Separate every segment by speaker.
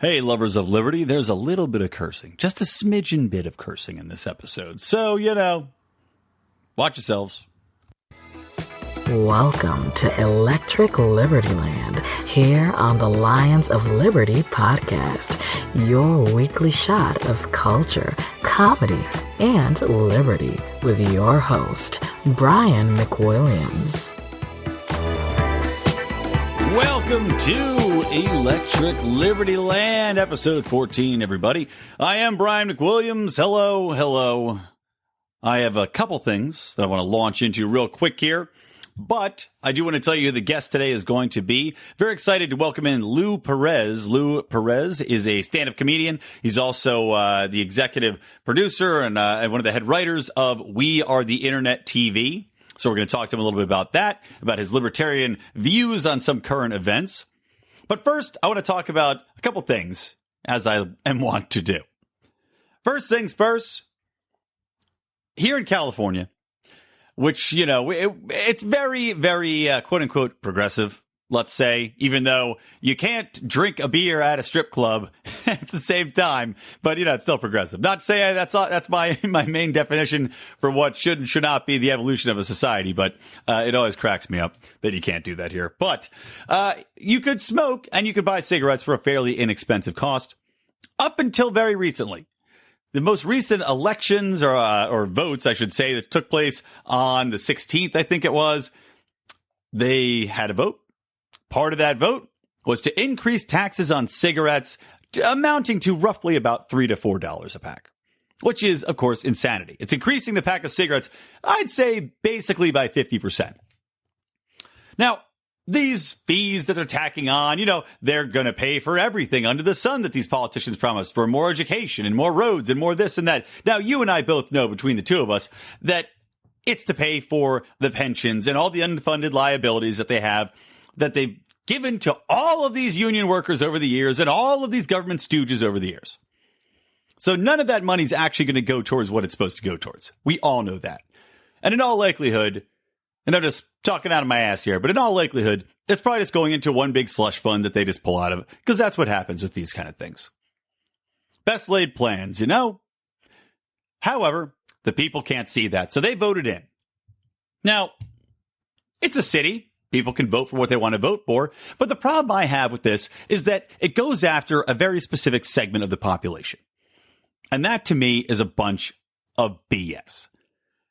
Speaker 1: Hey, lovers of liberty, there's a little bit of cursing, just a smidgen bit of cursing in this episode. So, watch yourselves.
Speaker 2: Welcome to Electric Libertyland, here on the Lions of Liberty podcast, your weekly shot of culture, comedy, and liberty with your host, Brian McWilliams.
Speaker 1: Welcome to Electric Libertyland, episode 14, everybody. I am Brian McWilliams. Hello. I have a couple things that I want to launch into real quick here, but I do want to tell you who the guest today is going to be. Very excited to welcome in Lou Perez. Lou Perez is a stand-up comedian. He's also the executive producer and one of the head writers of We Are the Internet TV. So we're going to talk to him a little bit about that, about his libertarian views on some current events. But first, I want to talk about a couple things, as I am wont to do. First things first, here in California, which, it's very, very, quote-unquote, progressive, let's say, even though you can't drink a beer at a strip club at the same time, but, it's still progressive. Not to say that's my main definition for what should and should not be the evolution of a society, but it always cracks me up that you can't do that here. But you could smoke and you could buy cigarettes for a fairly inexpensive cost up until very recently. The most recent elections or votes, I should say, that took place on the 16th, I think it was, they had a vote. Part of that vote was to increase taxes on cigarettes, amounting to roughly about $3 to $4 a pack, which is, of course, insanity. It's increasing the pack of cigarettes, I'd say, basically by 50%. Now, these fees that they're tacking on, they're going to pay for everything under the sun that these politicians promise, for more education and more roads and more this and that. Now, you and I both know, between the two of us, that it's to pay for the pensions and all the unfunded liabilities that they have, that they've given to all of these union workers over the years and all of these government stooges over the years. So none of that money's actually going to go towards what it's supposed to go towards. We all know that. And in all likelihood, and I'm just talking out of my ass here, but in all likelihood, it's probably just going into one big slush fund that they just pull out of, because that's what happens with these kind of things. Best laid plans, However, the people can't see that, so they voted in. Now, it's a city. People can vote for what they want to vote for. But the problem I have with this is that it goes after a very specific segment of the population. And that, to me, is a bunch of BS.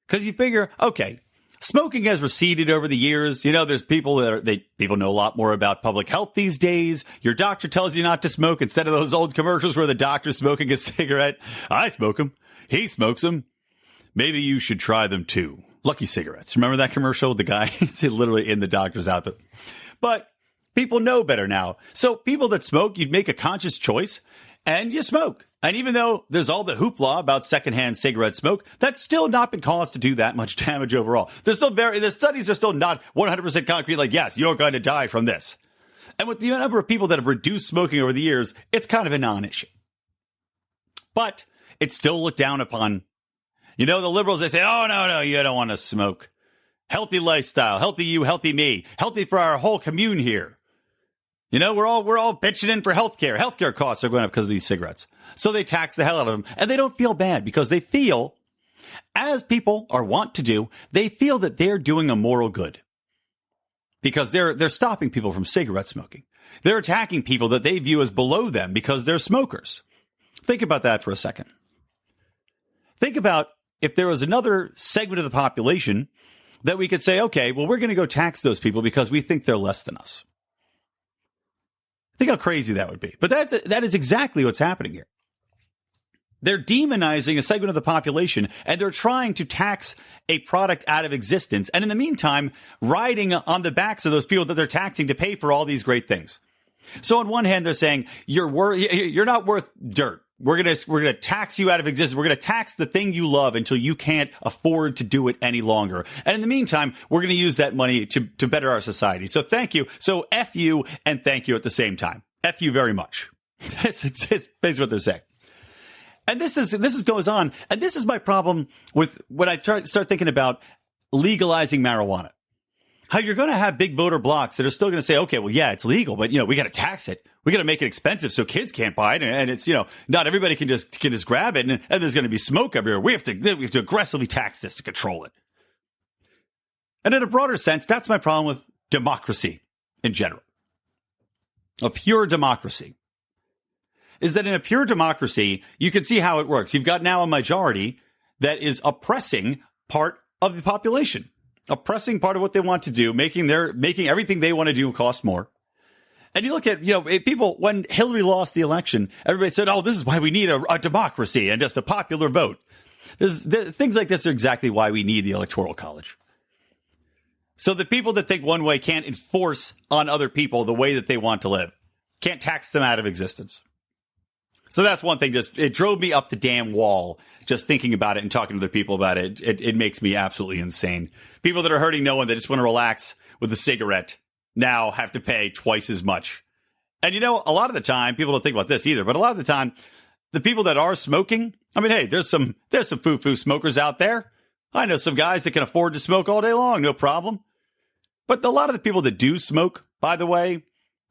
Speaker 1: Because you figure, okay, smoking has receded over the years. There's people people know a lot more about public health these days. Your doctor tells you not to smoke instead of those old commercials where the doctor's smoking a cigarette. I smoke them. He smokes them. Maybe you should try them too. Lucky Cigarettes. Remember that commercial with the guy? He's literally in the doctor's outfit. But people know better now. So people that smoke, you'd make a conscious choice and you smoke. And even though there's all the hoopla about secondhand cigarette smoke, that's still not been caused to do that much damage overall. The studies are still not 100% concrete, like, yes, you're going to die from this. And with the number of people that have reduced smoking over the years, it's kind of a non-issue. But it's still looked down upon. The liberals, they say, oh, no, you don't want to smoke. Healthy lifestyle, healthy you, healthy me, healthy for our whole commune here. We're all pitching in for healthcare. Healthcare costs are going up because of these cigarettes. So they tax the hell out of them, and they don't feel bad because they feel, as people are wont to do, they feel that they're doing a moral good because they're stopping people from cigarette smoking. They're attacking people that they view as below them because they're smokers. Think about that for a second. Think about if there was another segment of the population that we could say, okay, well, we're going to go tax those people because we think they're less than us. Think how crazy that would be. But that is exactly what's happening here. They're demonizing a segment of the population, and they're trying to tax a product out of existence. And in the meantime, riding on the backs of those people that they're taxing to pay for all these great things. So on one hand, they're saying, you're not worth dirt. We're gonna tax you out of existence. We're gonna tax the thing you love until you can't afford to do it any longer. And in the meantime, we're gonna use that money to better our society. So thank you. So F you and thank you at the same time. F you very much. That's basically what they're saying. And this goes on. And this is my problem with when I start thinking about legalizing marijuana. How you're going to have big voter blocks that are still going to say, okay, well, yeah, it's legal, but, we got to tax it. We got to make it expensive so kids can't buy it, and it's not everybody can just grab it, and there's going to be smoke everywhere. We have to aggressively tax this to control it. And in a broader sense, that's my problem with democracy in general. A pure democracy is that in a pure democracy, you can see how it works. You've got now a majority that is oppressing part of the population, oppressing part of what they want to do, making everything they want to do cost more. And you look at, people, when Hillary lost the election, everybody said, oh, this is why we need a democracy and just a popular vote. Things like this are exactly why we need the Electoral College. So the people that think one way can't enforce on other people the way that they want to live, can't tax them out of existence. So that's one thing. It drove me up the damn wall just thinking about it and talking to other people about it. It makes me absolutely insane. People that are hurting no one, that just want to relax with a cigarette, now have to pay twice as much. And a lot of the time, people don't think about this either, but a lot of the time, the people that are smoking, I mean, hey, there's some foo-foo smokers out there. I know some guys that can afford to smoke all day long, no problem. But a lot of the people that do smoke, by the way,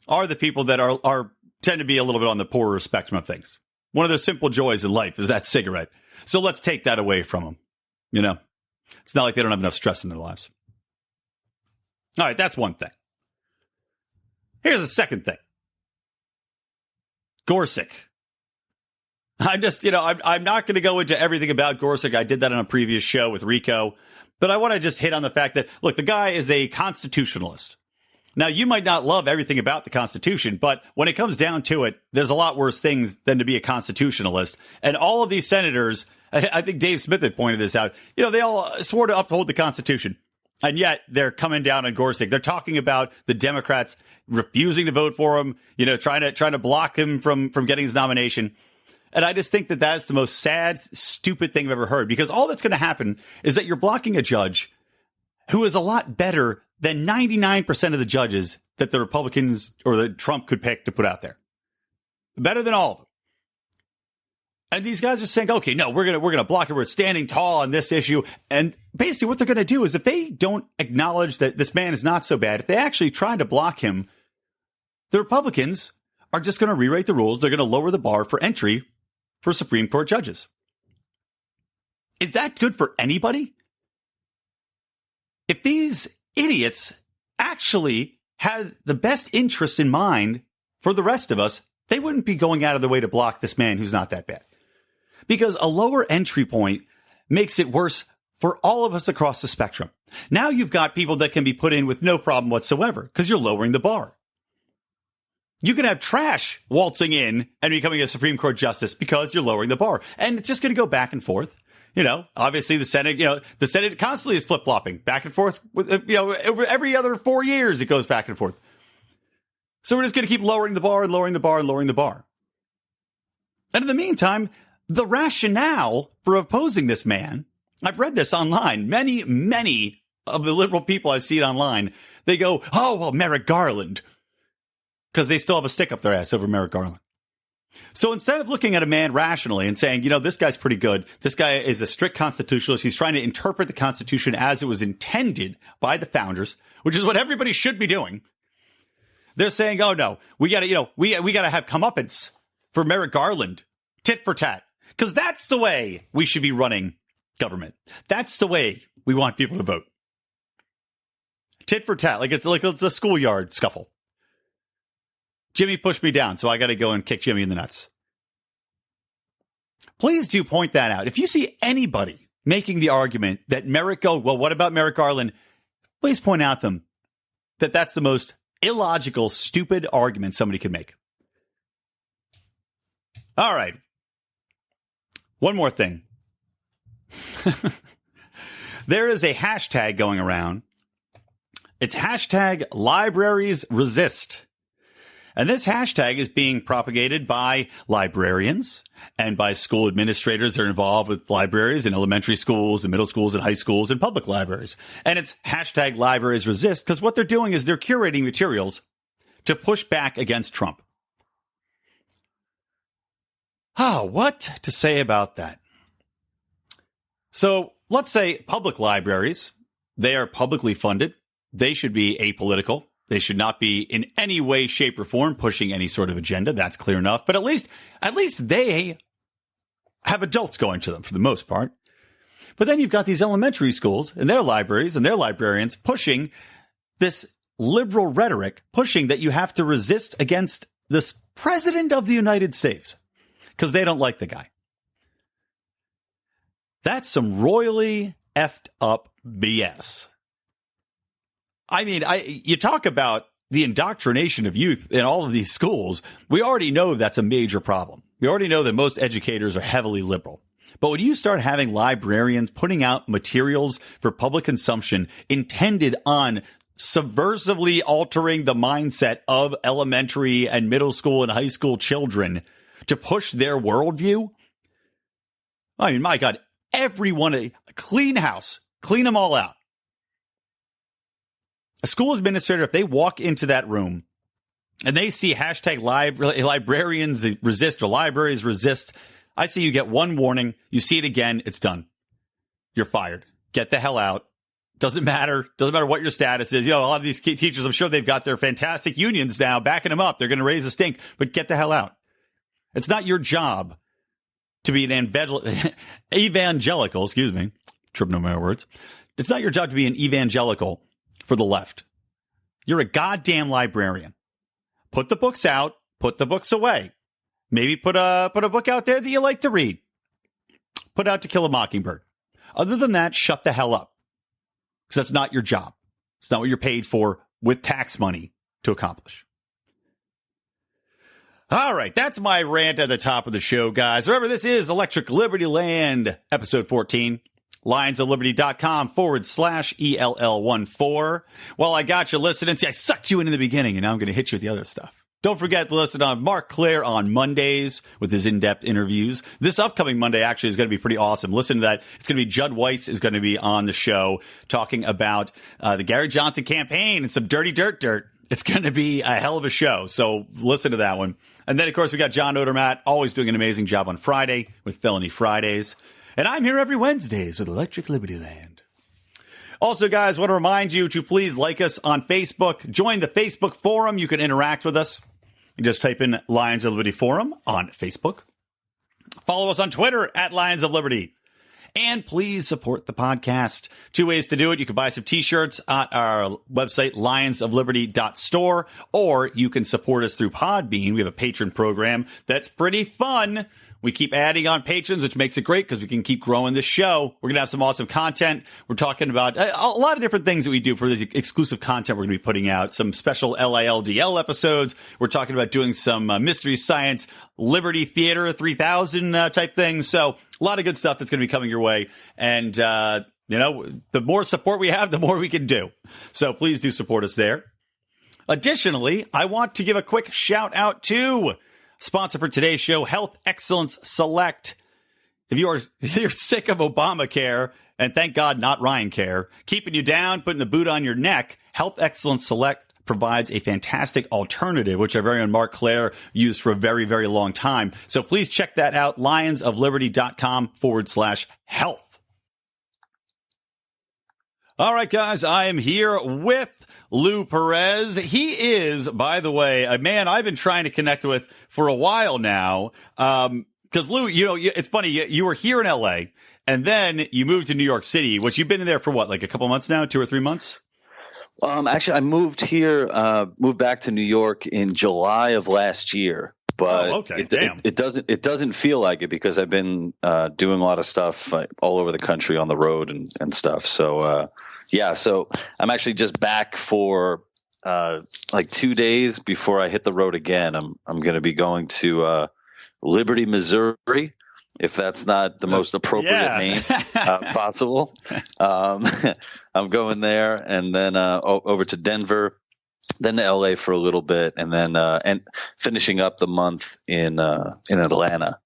Speaker 1: are the people that are tend to be a little bit on the poorer spectrum of things. One of their simple joys in life is that cigarette. So let's take that away from them. It's not like they don't have enough stress in their lives. All right, that's one thing. Here's the second thing. Gorsuch. I'm not going to go into everything about Gorsuch. I did that on a previous show with Rico. But I want to just hit on the fact that, look, the guy is a constitutionalist. Now, you might not love everything about the Constitution, but when it comes down to it, there's a lot worse things than to be a constitutionalist. And all of these senators, I think Dave Smith had pointed this out, they all swore to uphold the Constitution. And yet they're coming down on Gorsuch. They're talking about the Democrats refusing to vote for him, trying to block him from getting his nomination. And I just think that that's the most sad, stupid thing I've ever heard, because all that's going to happen is that you're blocking a judge who is a lot better than 99% of the judges that the Republicans or that Trump could pick to put out there. Better than all of them. And these guys are saying, okay, no, we're going to block it. We're standing tall on this issue. And basically what they're going to do is if they don't acknowledge that this man is not so bad, if they actually try to block him, the Republicans are just going to rewrite the rules. They're going to lower the bar for entry for Supreme Court judges. Is that good for anybody? If these idiots actually had the best interests in mind for the rest of us, they wouldn't be going out of their way to block this man who's not that bad. Because a lower entry point makes it worse for all of us across the spectrum. Now you've got people that can be put in with no problem whatsoever because you're lowering the bar. You can have trash waltzing in and becoming a Supreme Court justice because you're lowering the bar. And it's just going to go back and forth. Obviously the Senate constantly is flip-flopping back and forth with, over every other 4 years, it goes back and forth. So we're just going to keep lowering the bar and lowering the bar and lowering the bar. And in the meantime, the rationale for opposing this man, I've read this online. Many of the liberal people I've seen online, they go, oh, well, Merrick Garland. Because they still have a stick up their ass over Merrick Garland. So instead of looking at a man rationally and saying, this guy's pretty good, this guy is a strict constitutionalist, he's trying to interpret the Constitution as it was intended by the founders, which is what everybody should be doing. They're saying, oh no, we gotta have comeuppance for Merrick Garland, tit for tat, because that's the way we should be running government. That's the way we want people to vote. Tit for tat, like it's a schoolyard scuffle. Jimmy pushed me down, so I got to go and kick Jimmy in the nuts. Please do point that out. If you see anybody making the argument that what about Merrick Garland? Please point out them that that's the most illogical, stupid argument somebody could make. All right. One more thing. There is a hashtag going around. It's hashtag libraries resist. And this hashtag is being propagated by librarians and by school administrators that are involved with libraries in elementary schools and middle schools and high schools and public libraries. And it's hashtag libraries resist because what they're doing is they're curating materials to push back against Trump. What to say about that? So let's say public libraries, they are publicly funded. They should be apolitical. They should not be in any way, shape, or form pushing any sort of agenda. That's clear enough. But at least they have adults going to them for the most part. But then you've got these elementary schools and their libraries and their librarians pushing this liberal rhetoric, pushing that you have to resist against this president of the United States because they don't like the guy. That's some royally effed up BS. I mean, you talk about the indoctrination of youth in all of these schools. We already know that's a major problem. We already know that most educators are heavily liberal. But when you start having librarians putting out materials for public consumption intended on subversively altering the mindset of elementary and middle school and high school children to push their worldview, I mean, my God, everyone, clean house, clean them all out. A school administrator, if they walk into that room and they see hashtag librarians resist or libraries resist, I see you get one warning. You see it again. It's done. You're fired. Get the hell out. Doesn't matter. Doesn't matter what your status is. You know, a lot of these teachers, I'm sure they've got their fantastic unions now backing them up. They're going to raise a stink, but get the hell out. It's not your job to be an evangelical, tripping over my words. It's not your job to be an evangelical for the left. You're a goddamn librarian. Put the books out. Put the books away. Maybe put a book out there that you like to read. Put out To Kill a Mockingbird. Other than that, shut the hell up. Because that's not your job. It's not what you're paid for with tax money to accomplish. All right, that's my rant at the top of the show, guys. Remember, this is Electric Libertyland, episode 14. lionsofliberty.com/ELL14. Well, I got you listening. See, I sucked you in the beginning, and now I'm going to hit you with the other stuff. Don't forget to listen on Mark Claire on Mondays with his in-depth interviews. This upcoming Monday actually is going to be pretty awesome. Listen to that. It's going to be Judd Weiss is going to be on the show talking about the Gary Johnson campaign and some dirty dirt. It's going to be a hell of a show. So listen to that one. And then, of course, we got John Odermatt, always doing an amazing job on Friday with Felony Fridays. And I'm here every Wednesdays with Electric Libertyland. Also, guys, want to remind you to please like us on Facebook. Join the Facebook forum. You can interact with us. You just type in Lions of Liberty Forum on Facebook. Follow us on Twitter at Lions of Liberty. And please support the podcast. 2 ways to do it. You can buy some t-shirts at our website, lionsofliberty.store, or you can support us through Podbean. We have a patron program that's pretty fun. We keep adding on patrons, which makes it great because we can keep growing this show. We're going to have some awesome content. We're talking about a lot of different things that we do for this exclusive content we're going to be putting out. Some special LILDL episodes. We're talking about doing some Mystery Science Liberty Theater 3000 type things. So a lot of good stuff that's going to be coming your way. And, the more support we have, the more we can do. So please do support us there. Additionally, I want to give a quick shout out to sponsor for today's show, Health Excellence Select. If you're sick of Obamacare, and thank God not Ryan Care, keeping you down, putting the boot on your neck, Health Excellence Select provides a fantastic alternative, which our very own Mark Claire used for a very, very long time. So please check that out, lionsofliberty.com/health. All right, guys, I am here with Lou Perez. He is, by the way, a man I've been trying to connect with for a while now. Because Lou, it's funny, you were here in LA and then you moved to New York City, which you've been in there for what, like a couple months now, 2 or 3 months?
Speaker 3: Actually, I moved back to New York in July of last year. But it doesn't feel like it because I've been doing a lot of stuff all over the country on the road and stuff. So so I'm actually just back for like 2 days before I hit the road again. I'm going to be going to Liberty, Missouri, if that's not the most appropriate name possible. I'm going there and then over to Denver. Then to LA for a little bit, and then and finishing up the month in Atlanta.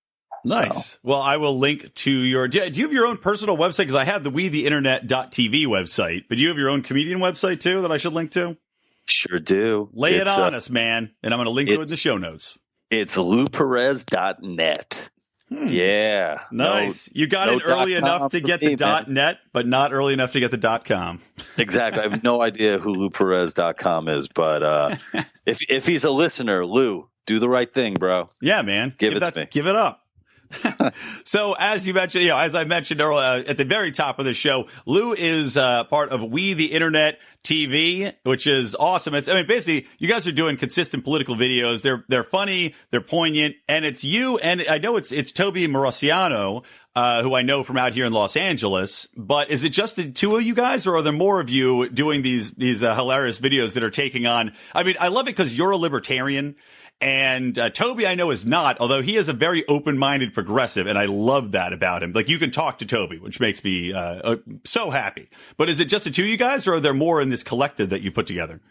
Speaker 1: Nice.
Speaker 3: So.
Speaker 1: Well, I will link to your. Do you have your own personal website? Because I have the WeTheInternet.tv website, but do you have your own comedian website too that I should link to?
Speaker 3: Sure do.
Speaker 1: Lay it on us, man, and I'm going to link to it in the show notes.
Speaker 3: It's LouPerez.net. Yeah.
Speaker 1: Nice. You got it early enough to get the .net, but not early enough to get the .com.
Speaker 3: Exactly. I have no idea who LouPerez.com is, but if he's a listener, Lou, do the right thing, bro.
Speaker 1: Yeah, man.
Speaker 3: Give it to me.
Speaker 1: Give it up. So as you mentioned, as I mentioned earlier, at the very top of the show, Lou is part of We the Internet TV, which is awesome. Basically, you guys are doing consistent political videos. They're funny, they're poignant, and it's you. And I know it's Toby Marociano, who I know from out here in Los Angeles. But is it just the two of you guys, or are there more of you doing these hilarious videos that are taking on? I mean, I love it because you're a libertarian. And Toby, I know, is not, although he is a very open-minded progressive, and I love that about him. Like, you can talk to Toby, which makes me so happy. But is it just the two of you guys, or are there more in this collective that you put together?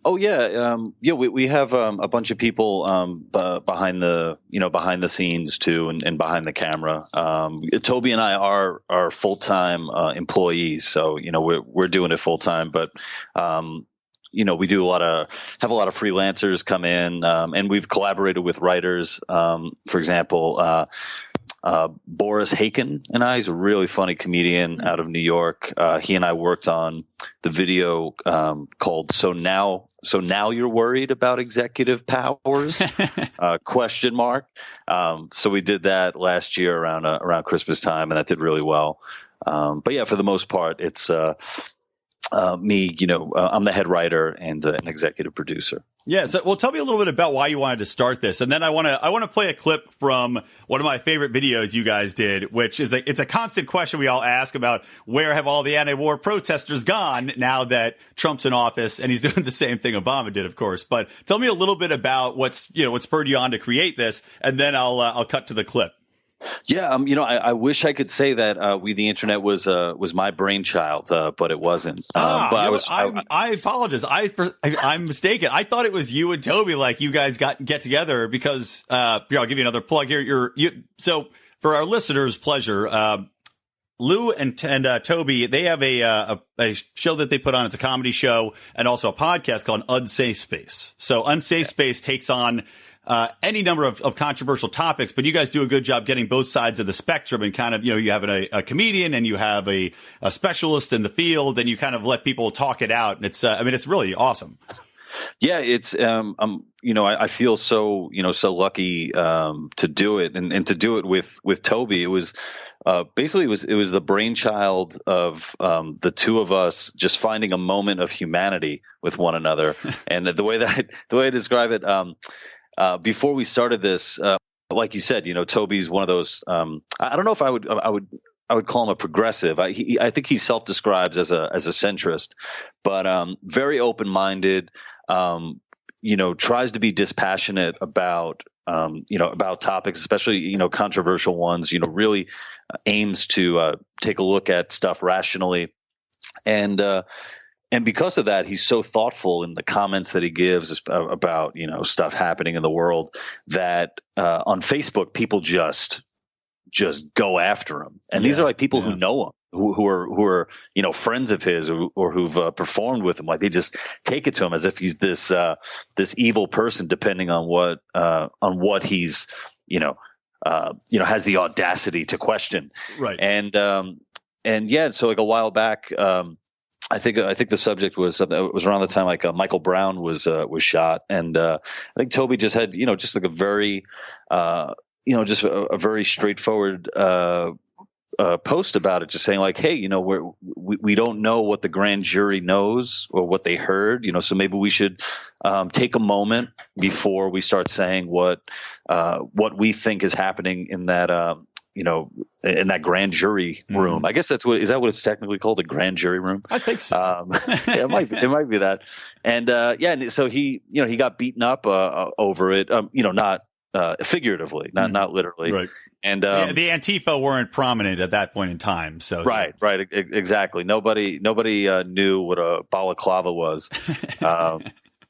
Speaker 3: Oh yeah, we have a bunch of people behind the scenes too, and behind the camera. Toby and I are full-time employees, so we're doing it full-time, but. We do have a lot of freelancers come in, and we've collaborated with writers. For example, Boris Haken and I, he's a really funny comedian out of New York. He and I worked on the video called "So Now You're Worried About Executive Powers?" question mark. So we did that last year around Christmas time, and that did really well. But yeah, for the most part, it's me, I'm the head writer and an executive producer.
Speaker 1: Yeah. So, well, tell me a little bit about why you wanted to start this. And then I want to play a clip from one of my favorite videos you guys did, which is it's a constant question we all ask about where have all the anti-war protesters gone now that Trump's in office, and he's doing the same thing Obama did, of course. But tell me a little bit about what spurred you on to create this. And then I'll cut to the clip.
Speaker 3: Yeah, I wish I could say that We the Internet was my brainchild, but it wasn't.
Speaker 1: I apologize. I'm mistaken. I thought it was you and Toby, like you guys get together because I'll give you another plug here. So for our listeners' pleasure, Lou and Toby, they have a show that they put on. It's a comedy show and also a podcast called Unsafe Space. So Unsafe Space takes on any number of controversial topics, but you guys do a good job getting both sides of the spectrum and kind of, you have a comedian and you have a specialist in the field, and you kind of let people talk it out. And it's really awesome.
Speaker 3: Yeah, it's I feel so lucky to do it and to do it with Toby. It was basically it was the brainchild of the two of us just finding a moment of humanity with one another. And the way I describe it, before we started this, like you said, Toby's one of those. I don't know if I would call him a progressive. I think he self-describes as a centrist, but very open-minded. Tries to be dispassionate about topics, especially controversial ones. Really aims to take a look at stuff rationally, and because of that, he's so thoughtful in the comments that he gives about stuff happening in the world that on Facebook people just go after him. And these are like people who know him, who are friends of his or who've performed with him. Like they just take it to him as if he's this evil person, depending on what he's has the audacity to question.
Speaker 1: Right.
Speaker 3: And yeah, so like a while back. I think the subject was around the time like Michael Brown was shot, and I think Toby just had just like a very just a very straightforward post about it, just saying like, hey, we don't know what the grand jury knows or what they heard, so maybe we should take a moment before we start saying what we think is happening in that in that grand jury room. I guess is that what it's technically called, the grand jury room?
Speaker 1: I think so.
Speaker 3: It might be that. And and so he got beaten up over it. Not figuratively, not literally.
Speaker 1: Right.
Speaker 3: And
Speaker 1: the Antifa weren't prominent at that point in time. So
Speaker 3: right, exactly. Nobody knew what a balaclava was.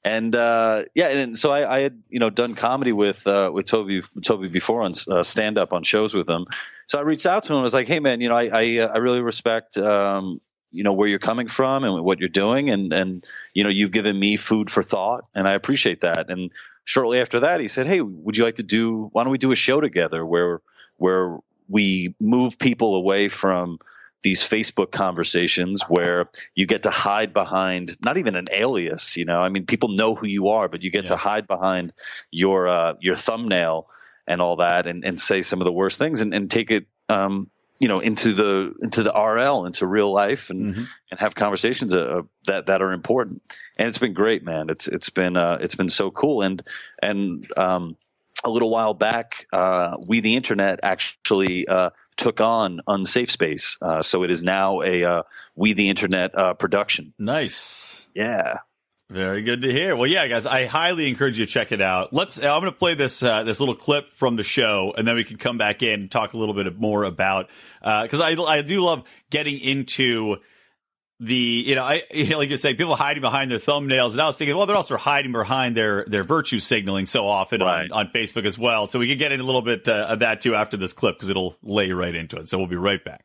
Speaker 3: And so I had done comedy with Toby before on stand up on shows with him. So I reached out to him. I was like, hey man, I really respect where you're coming from and what you're doing, and you've given me food for thought, and I appreciate that. And shortly after that, he said, hey, why don't we do a show together where where we move people away from these Facebook conversations where you get to hide behind not even an alias, I mean, people know who you are, but you get to hide behind your thumbnail and all that, and say some of the worst things, and take it, into the RL, into real life, and have conversations that are important. And it's been great, man. It's been so cool. And a little while back, We the Internet actually took on Unsafe Space, so it is now a We the Internet production.
Speaker 1: Nice.
Speaker 3: Yeah.
Speaker 1: Very good to hear. Well, yeah, guys, I highly encourage you to check it out. I'm going to play this little clip from the show, and then we can come back in and talk a little bit more about, because I do love getting into the, like you say, people hiding behind their thumbnails. And I was thinking, well, they're also hiding behind their virtue signaling so often on Facebook as well. So we can get in a little bit of that too after this clip, because it'll lay right into it. So we'll be right back.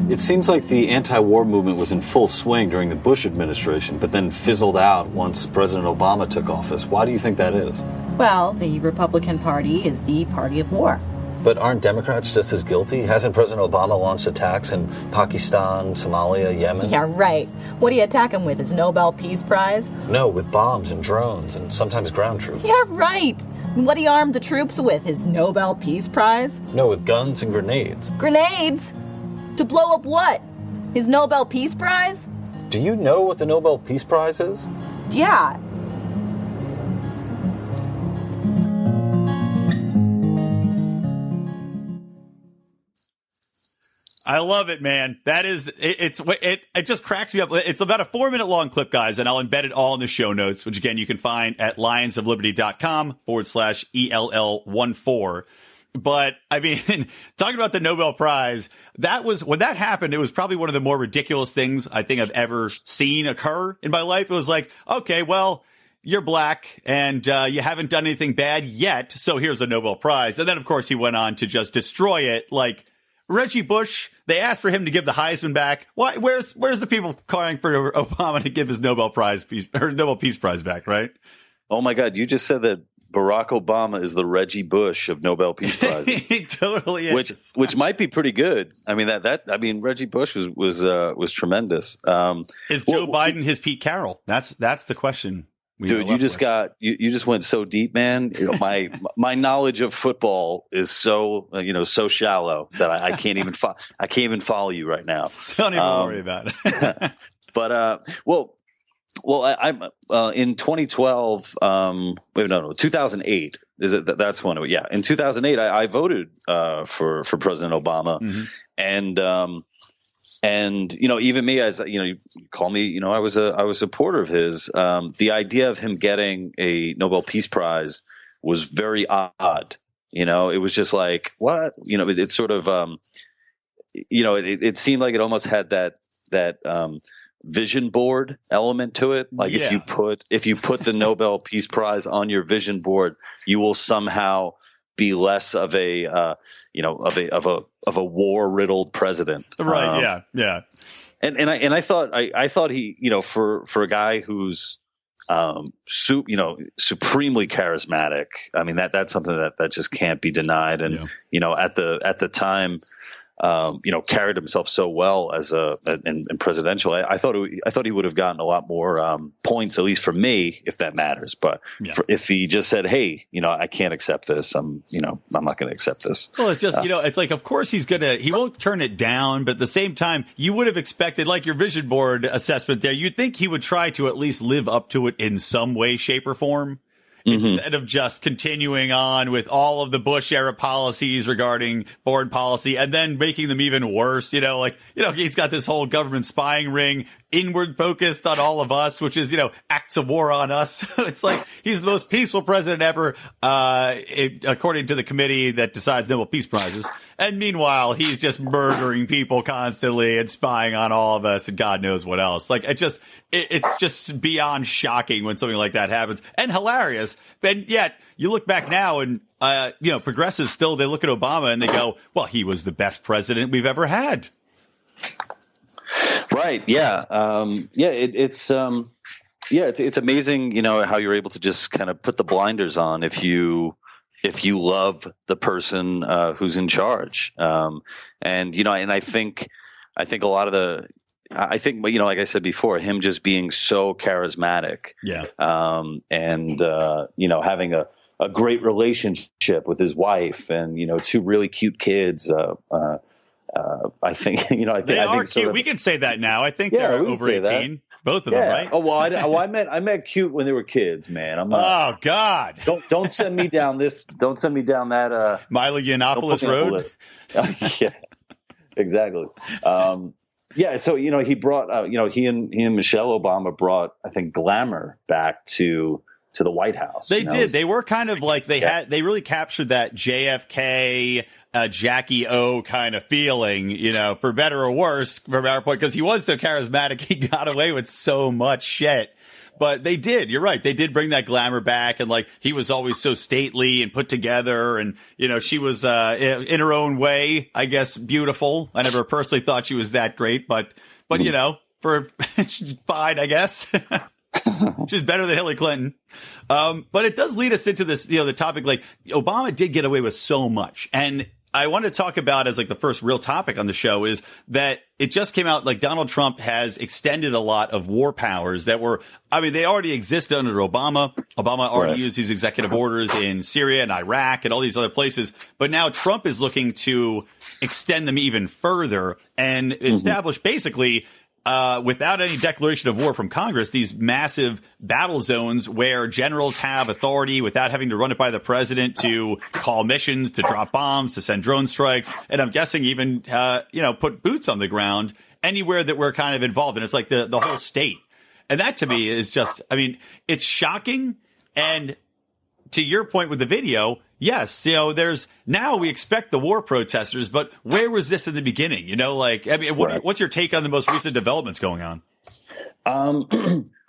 Speaker 4: It seems like the anti-war movement was in full swing during the Bush administration, but then fizzled out once President Obama took office. Why do you think that is?
Speaker 5: Well, the Republican Party is the party of war.
Speaker 4: But aren't Democrats just as guilty? Hasn't President Obama launched attacks in Pakistan, Somalia, Yemen?
Speaker 5: Yeah, right. What do you attack him with, his Nobel Peace Prize?
Speaker 4: No, with bombs and drones and sometimes ground troops.
Speaker 5: Yeah, right. What do you arm the troops with, his Nobel Peace Prize?
Speaker 4: No, with guns and grenades.
Speaker 5: Grenades? To blow up what? His Nobel Peace Prize?
Speaker 4: Do you know what the Nobel Peace Prize is?
Speaker 5: Yeah.
Speaker 1: I love it, man. That is, it just cracks me up. It's about a 4-minute long clip, guys, and I'll embed it all in the show notes, which again, you can find at lionsofliberty.com/ELL14. But I mean, talking about the Nobel Prize, when that happened, it was probably one of the more ridiculous things I think I've ever seen occur in my life. It was like, okay, well, you're black and you haven't done anything bad yet, so here's a Nobel Prize. And then, of course, he went on to just destroy it. Like Reggie Bush, they asked for him to give the Heisman back. Why? Where's the people calling for Obama to give his Nobel Peace Prize back? Right?
Speaker 3: Oh my God! You just said that Barack Obama is the Reggie Bush of Nobel Peace Prizes.
Speaker 1: He totally is.
Speaker 3: Which might be pretty good. I mean Reggie Bush was tremendous.
Speaker 1: Is Joe Biden his Pete Carroll? That's the question.
Speaker 3: Dude, you just went so deep, man. My knowledge of football is so so shallow that I can't even follow you right now.
Speaker 1: Don't even worry about it.
Speaker 3: But I'm in 2012. 2008 is it? That's when. In 2008, I voted for President Obama, and even me, as you call me, I was a supporter of his. The idea of him getting a Nobel Peace Prize was very odd. It was just like, what? It's sort of it seemed like it almost had that vision board element to it. Like if you put the Nobel Peace Prize on your vision board, you will somehow be less of a war-riddle president.
Speaker 1: Right. Yeah.
Speaker 3: And I thought he, for a guy who's supremely charismatic. I mean, that's something that just can't be denied. And at the time, carried himself so well as in presidential. I thought he would have gotten a lot more points, at least for me, if that matters. But if he just said, "Hey, I can't accept this. I'm not going to accept this."
Speaker 1: Well, it's just it's like, of course he won't turn it down, but at the same time, you would have expected, like your vision board assessment there, you'd think he would try to at least live up to it in some way, shape, or form. Instead of just continuing on with all of the Bush era policies regarding foreign policy and then making them even worse, he's got this whole government spying ring inward focused on all of us, which is, acts of war on us. It's like he's the most peaceful president ever, according to the committee that decides Nobel Peace Prizes. And meanwhile, he's just murdering people constantly and spying on all of us and God knows what else. Like it's just beyond shocking when something like that happens and hilarious. But yet you look back now and, progressives still, they look at Obama and they go, well, he was the best president we've ever had.
Speaker 3: Right. Yeah. It's amazing, how you're able to just kind of put the blinders on if you if you love the person who's in charge. And I think a lot of like I said before, him just being so charismatic, and having a great relationship with his wife, and two really cute kids. I think
Speaker 1: they are cute. We can say that now. I think they're over 18, both of them, right?
Speaker 3: Oh well, I meant cute when they were kids, man.
Speaker 1: Oh God!
Speaker 3: Don't send me down this. Don't send me down that
Speaker 1: Milo Yiannopoulos road.
Speaker 3: Yeah, exactly. So he brought he and Michelle Obama brought, I think, glamour back to the White House.
Speaker 1: They did. They were kind of like they really captured that JFK. Jackie O kind of feeling, for better or worse, from our point, because he was so charismatic, he got away with so much shit. But they did. You're right. They did bring that glamour back, and like he was always so stately and put together, and she was in her own way, I guess, beautiful. I never personally thought she was that great, but for she's fine, I guess. She's better than Hillary Clinton. But it does lead us into this, the topic, like Obama did get away with so much. And I want to talk about as like the first real topic on the show is that it just came out like Donald Trump has extended a lot of war powers that were, they already existed under Obama. Obama already used these executive orders in Syria and Iraq and all these other places. But now Trump is looking to extend them even further and establish basically without any declaration of war from Congress, these massive battle zones where generals have authority without having to run it by the president to call missions, to drop bombs, to send drone strikes. And I'm guessing even, put boots on the ground anywhere that we're kind of involved in. It's like the whole state. And that to me is just, it's shocking. And to your point with the video, yes, now we expect the war protesters, but where was this in the beginning? What's your take on the most recent developments going on?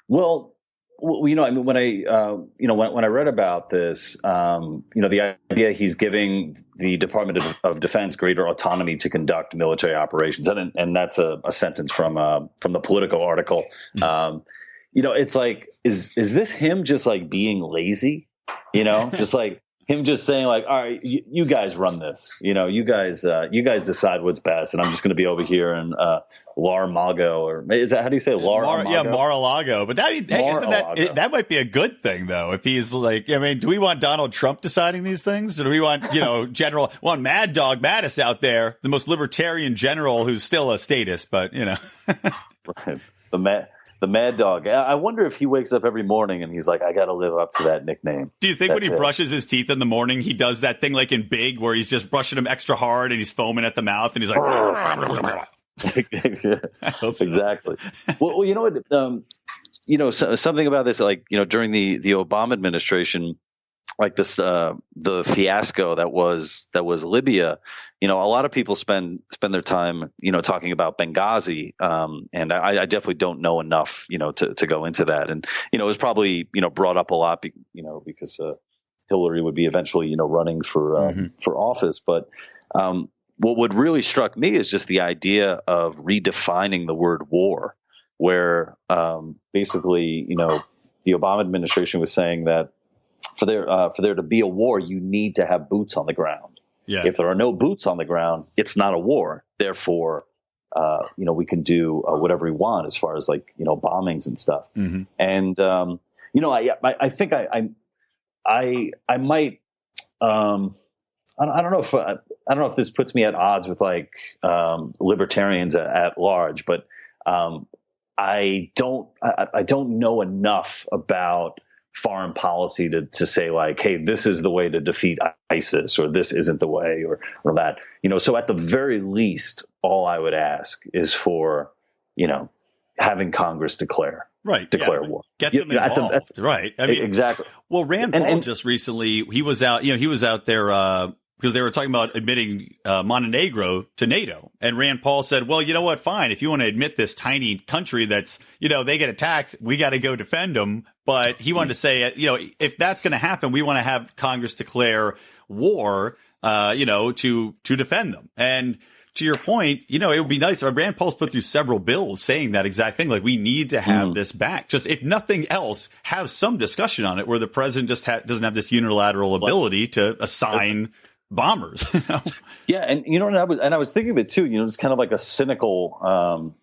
Speaker 3: Well, when I read about this, the idea he's giving the Department of Defense greater autonomy to conduct military operations, and that's a sentence from the Politico article. It's like, is this him just like being lazy? Just like him just saying like, all right, you guys run this, you guys decide what's best. And I'm just going to be over here in Mar-a-Lago, or is that, how do you say it?
Speaker 1: Mar-a-Lago. But that might be a good thing though. If he's like, do we want Donald Trump deciding these things? Or do we want, Mad Dog Mattis out there, the most libertarian general who's still a statist, but
Speaker 3: Right. The Mad Dog. I wonder if he wakes up every morning and he's like, I got to live up to that nickname.
Speaker 1: Do you think when he brushes his teeth in the morning, he does that thing like in Big where he's just brushing them extra hard and he's foaming at the mouth and he's like,
Speaker 3: I hope so. Exactly. Well, you know what? Something about this, like, during the Obama administration, like this, the fiasco that was Libya, a lot of people spend their time, talking about Benghazi. And I definitely don't know enough, to go into that. And, it was probably, brought up a lot, because Hillary would be eventually, running for office. But what really struck me is just the idea of redefining the word war, where basically, the Obama administration was saying that for there to be a war, you need to have boots on the ground. Yeah. If there are no boots on the ground, it's not a war. Therefore, we can do whatever we want as far as like, bombings and stuff. Mm-hmm. And, I think I might, I don't know if this puts me at odds with like, libertarians at large, but, I don't know enough about foreign policy to say like, hey, this is the way to defeat ISIS, or this isn't the way, or that, so at the very least, all I would ask is for, having Congress declare war.
Speaker 1: Get them involved. Right.
Speaker 3: Exactly.
Speaker 1: Well, Rand Paul just recently, he was out there, because they were talking about admitting Montenegro to NATO. And Rand Paul said, well, you know what? Fine. If you want to admit this tiny country that's, they get attacked, we got to go defend them. But he wanted to say, if that's going to happen, we want to have Congress declare war, to defend them. And to your point, it would be nice. Rand Paul's put through several bills saying that exact thing. Like, we need to have this back. Just, if nothing else, have some discussion on it where the president just doesn't have this unilateral ability to assign bombers.
Speaker 3: Yeah. And, I was thinking of it too, it's kind of like a cynical,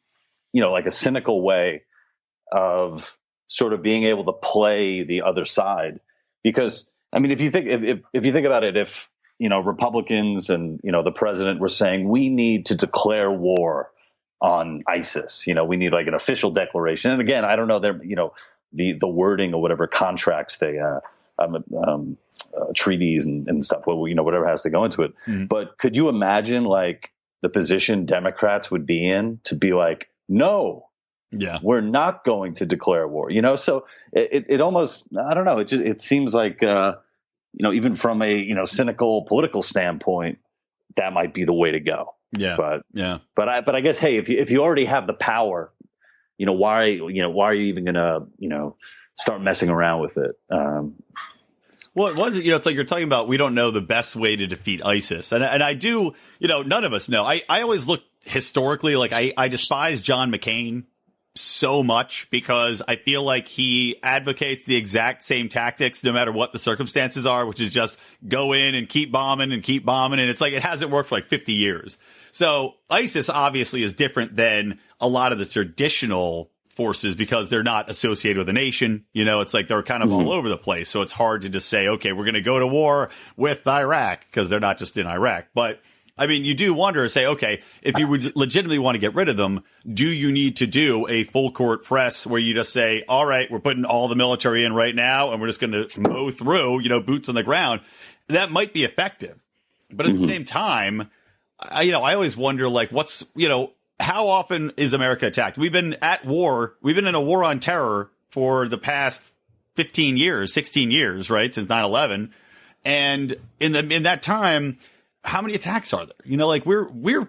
Speaker 3: like a cynical way of sort of being able to play the other side. Because, I mean, if you think about it, if, Republicans and, the president were saying we need to declare war on ISIS, we need like an official declaration. And again, I don't know the wording or whatever contracts they, treaties and stuff, whatever has to go into it. Mm-hmm. But could you imagine like the position Democrats would be in to be like, no, we're not going to declare war, so it almost, I don't know. It seems like, even from a, cynical political standpoint, that might be the way to go.
Speaker 1: Yeah.
Speaker 3: But I guess, hey, if you already have the power, why are you even going to, start messing around with it?
Speaker 1: Well, it wasn't, it's like you're talking about, we don't know the best way to defeat ISIS. And I do, none of us know. I always look historically, like I despise John McCain so much because I feel like he advocates the exact same tactics no matter what the circumstances are, which is just go in and keep bombing. And it's like, it hasn't worked for like 50 years. So ISIS obviously is different than a lot of the traditional forces because they're not associated with a nation. It's like they're kind of all over the place. So it's hard to just say, okay, we're going to go to war with Iraq because they're not just in Iraq. But I mean, you do wonder, say, okay, if you would legitimately want to get rid of them, do you need to do a full court press where you just say, all right, we're putting all the military in right now and we're just going to mow through, boots on the ground? That might be effective. But at the same time, I always wonder, like, how often is America attacked? We've been at war. We've been in a war on terror for the past 15 years, 16 years, right? Since 9/11. And in that time, how many attacks are there? Like we're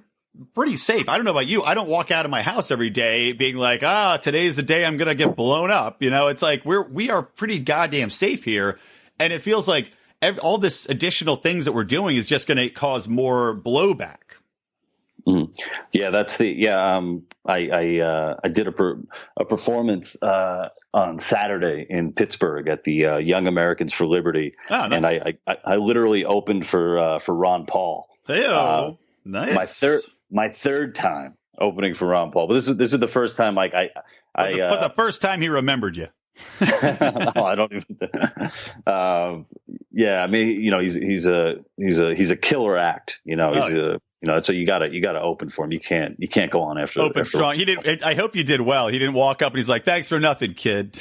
Speaker 1: pretty safe. I don't know about you. I don't walk out of my house every day being like, today's the day I'm going to get blown up. It's like we are pretty goddamn safe here. And it feels like all this additional things that we're doing is just going to cause more blowback.
Speaker 3: Yeah, I did a performance on Saturday in Pittsburgh at the Young Americans for Liberty, nice. And I literally opened for Ron Paul.
Speaker 1: Hey, nice.
Speaker 3: My third time opening for Ron Paul, but this is the first time. Like but
Speaker 1: the first time he remembered you.
Speaker 3: No, I don't even. Yeah, I mean, he's a killer act. So you gotta open for him. You can't go on after
Speaker 1: strong. He didn't. I hope you did well. He didn't walk up and he's like, "Thanks for nothing, kid."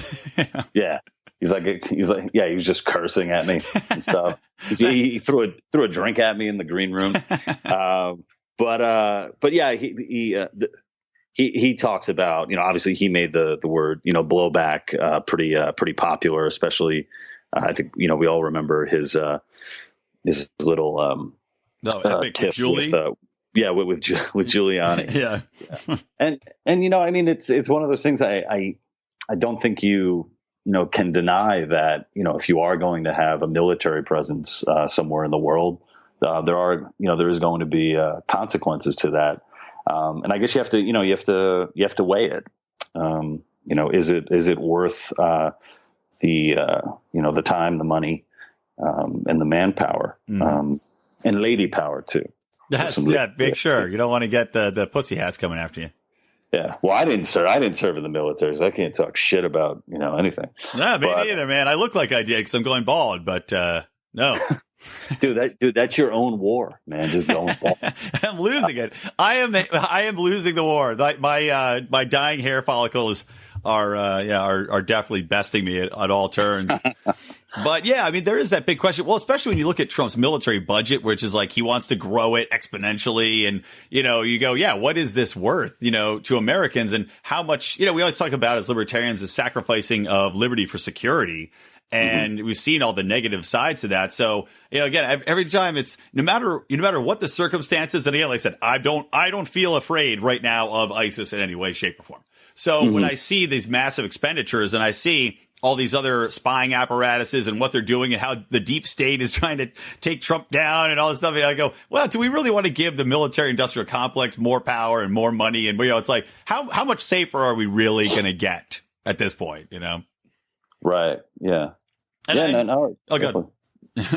Speaker 3: Yeah, he was just cursing at me and stuff. He threw a drink at me in the green room. But yeah, he talks about, obviously he made the word, blowback pretty popular, especially I think we all remember his little
Speaker 1: epic
Speaker 3: tiff
Speaker 1: Julie.
Speaker 3: with Giuliani.
Speaker 1: Yeah.
Speaker 3: And I mean, it's one of those things I don't think you can deny that, if you are going to have a military presence somewhere in the world, there is going to be consequences to that. And I guess you have to weigh it. Is it worth the time, the money, and the manpower, and lady power too.
Speaker 1: Make sure you don't want to get the pussy hats coming after you.
Speaker 3: Yeah. Well, I didn't serve in the military, so I can't talk shit about, anything.
Speaker 1: No, me neither, man. I look like I did because I'm going bald, but no.
Speaker 3: Dude, that's your own war, man. Just going bald.
Speaker 1: I'm losing it. I am losing the war. My dying hair follicles are definitely besting me at all turns. But yeah, I mean, there is that big question. Well, especially when you look at Trump's military budget, which is like he wants to grow it exponentially. And, you go, yeah, what is this worth, to Americans, and how much, we always talk about as libertarians the sacrificing of liberty for security. And we've seen all the negative sides to that. So, again, every time it's no matter what the circumstances. And again, like I said, I don't feel afraid right now of ISIS in any way, shape, or form. So when I see these massive expenditures and I see all these other spying apparatuses and what they're doing and how the deep state is trying to take Trump down and all this stuff. And I go, well, do we really want to give the military industrial complex more power and more money? And, it's like, how much safer are we really going to get at this point,
Speaker 3: Right. Yeah.
Speaker 1: And
Speaker 3: no.
Speaker 1: Oh, good.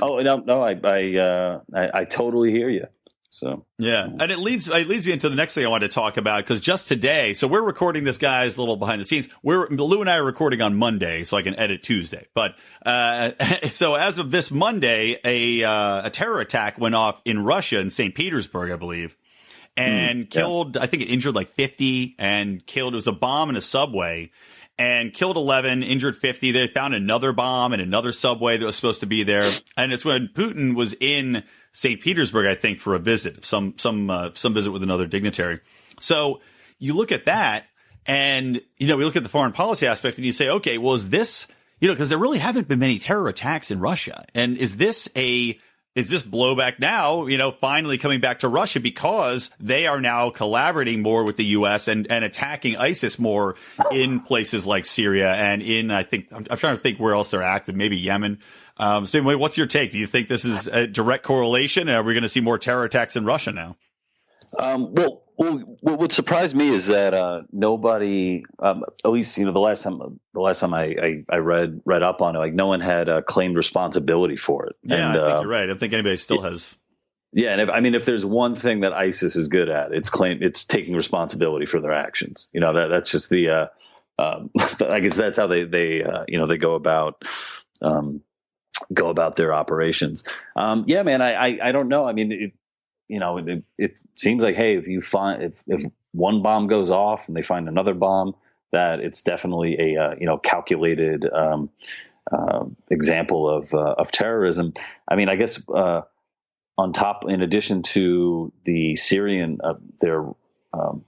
Speaker 3: Oh, no, I totally hear you. So
Speaker 1: yeah, and it leads me into the next thing I wanted to talk about, because just today, so we're recording this, guys, a little behind the scenes. Lou and I are recording on Monday, so I can edit Tuesday. But so as of this Monday, a terror attack went off in Russia, in St. Petersburg, I believe, and killed, I think it injured like 50 and killed. It was a bomb in a subway. And killed 11, injured 50. They found another bomb in another subway that was supposed to be there. And it's when Putin was in St. Petersburg, I think, for a visit, some visit with another dignitary. So you look at that and, we look at the foreign policy aspect and you say, okay, well, is this, because there really haven't been many terror attacks in Russia. And is this blowback now, finally coming back to Russia because they are now collaborating more with the U.S. and attacking ISIS more in places like Syria and I'm trying to think where else they're active, maybe Yemen. So anyway, what's your take? Do you think this is a direct correlation? Are we going to see more terror attacks in Russia now?
Speaker 3: Well, what surprised me is that nobody, at least the last time I read up on it, like no one had claimed responsibility for it.
Speaker 1: Yeah,
Speaker 3: and,
Speaker 1: I think you're right. I don't think anybody still has. Yeah,
Speaker 3: and if there's one thing that ISIS is good at, it's taking responsibility for their actions. That's just the I guess that's how they go about their operations. Yeah, man, I don't know. I mean, it seems like, hey, if one bomb goes off and they find another bomb, that it's definitely a calculated example of terrorism. I mean, I guess in addition to the Syrian,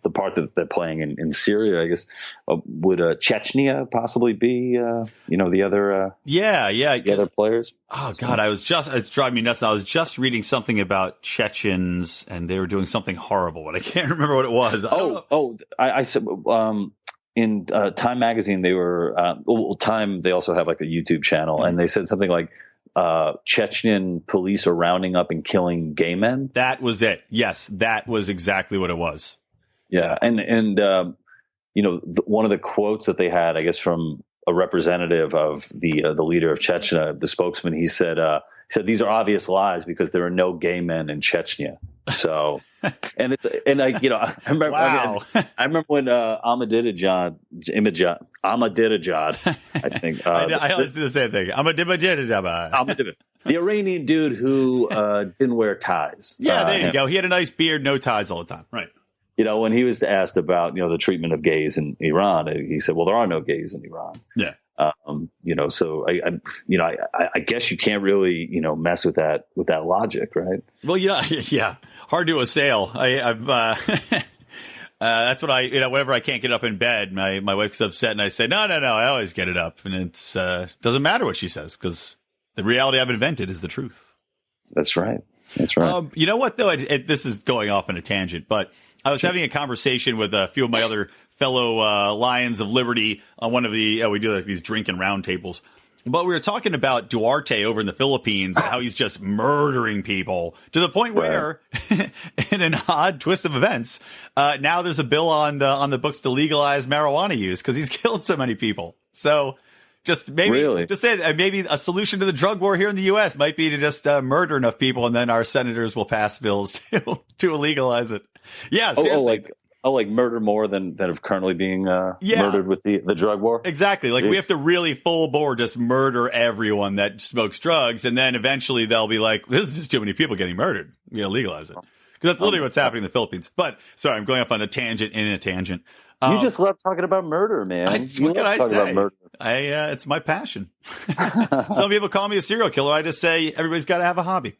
Speaker 3: the part that they're playing in Syria, I guess, would Chechnya possibly be, the other, the other players?
Speaker 1: Oh God, it's driving me nuts. I was just reading something about Chechens and they were doing something horrible, but I can't remember what it was.
Speaker 3: I said, in Time magazine, they were, Time, they also have like a YouTube channel, and they said something like, Chechen police are rounding up and killing gay men.
Speaker 1: That was it. Yes, that was exactly what it was.
Speaker 3: Yeah, and one of the quotes that they had, I guess, from a representative of the leader of Chechnya, the spokesman, he said these are obvious lies because there are no gay men in Chechnya. So, I remember,
Speaker 1: wow.
Speaker 3: I remember when Ahmadinejad, I think.
Speaker 1: I always do the same thing.
Speaker 3: Ahmadinejad. The Iranian dude who didn't wear ties.
Speaker 1: Yeah, there you go. He had a nice beard, no ties all the time. Right.
Speaker 3: When he was asked about, the treatment of gays in Iran, he said, well, there are no gays in Iran.
Speaker 1: Yeah.
Speaker 3: So I guess you can't really, mess with that logic, right?
Speaker 1: Well, yeah. Hard to assail. I've that's what whenever I can't get up in bed, my wife's upset and I say, no, I always get it up. And it's, doesn't matter what she says, because the reality I've invented is the truth.
Speaker 3: That's right. That's right.
Speaker 1: You know what, though? This is going off on a tangent, but I was having a conversation with a few of my other fellow Lions of Liberty on one of the we do like these drinking round tables. But we were talking about Duarte over in the Philippines and how he's just murdering people to the point where, in an odd twist of events, now there's a bill on the books to legalize marijuana use because he's killed so many people. So just say maybe a solution to the drug war here in the U.S. might be to just murder enough people, and then our senators will pass bills to legalize it. Yeah, seriously.
Speaker 3: Like murder more than of currently being murdered with the drug war?
Speaker 1: Exactly. Like, we have to really full bore just murder everyone that smokes drugs, and then eventually they'll be like, this is just too many people getting murdered. We gotta legalize it. Because that's literally what's happening in the Philippines. But, sorry, I'm going off on a tangent in a tangent.
Speaker 3: You just love talking about murder, man.
Speaker 1: What can I say? It's my passion. Some people call me a serial killer. I just say everybody's got to have a hobby.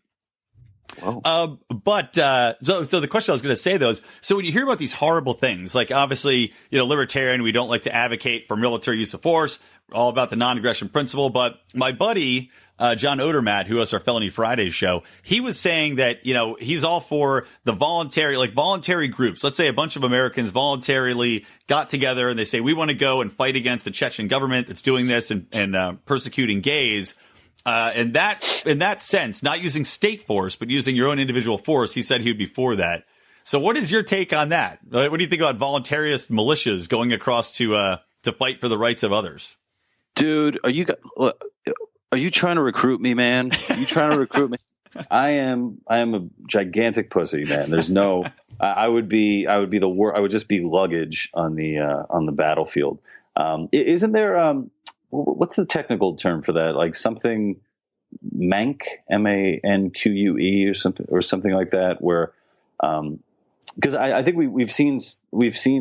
Speaker 3: Wow.
Speaker 1: So the question I was going to say, though, is, so when you hear about these horrible things, like obviously, libertarian, we don't like to advocate for military use of force, all about the non-aggression principle. But my buddy, John Odermatt, who hosts our Felony Friday show, he was saying that, he's all for the voluntary groups. Let's say a bunch of Americans voluntarily got together and they say, we want to go and fight against the Chechen government that's doing this and persecuting gays. In that sense, not using state force, but using your own individual force, he said he would be for that. So what is your take on that? What do you think about voluntarist militias going across to fight for the rights of others?
Speaker 3: Dude, are you trying to recruit me, man? Are you trying to recruit me? I am a gigantic pussy, man. There's no, I would just be luggage on the battlefield. Isn't there, what's the technical term for that? Like something manque, MANQUE or something like that, where, because I think we've seen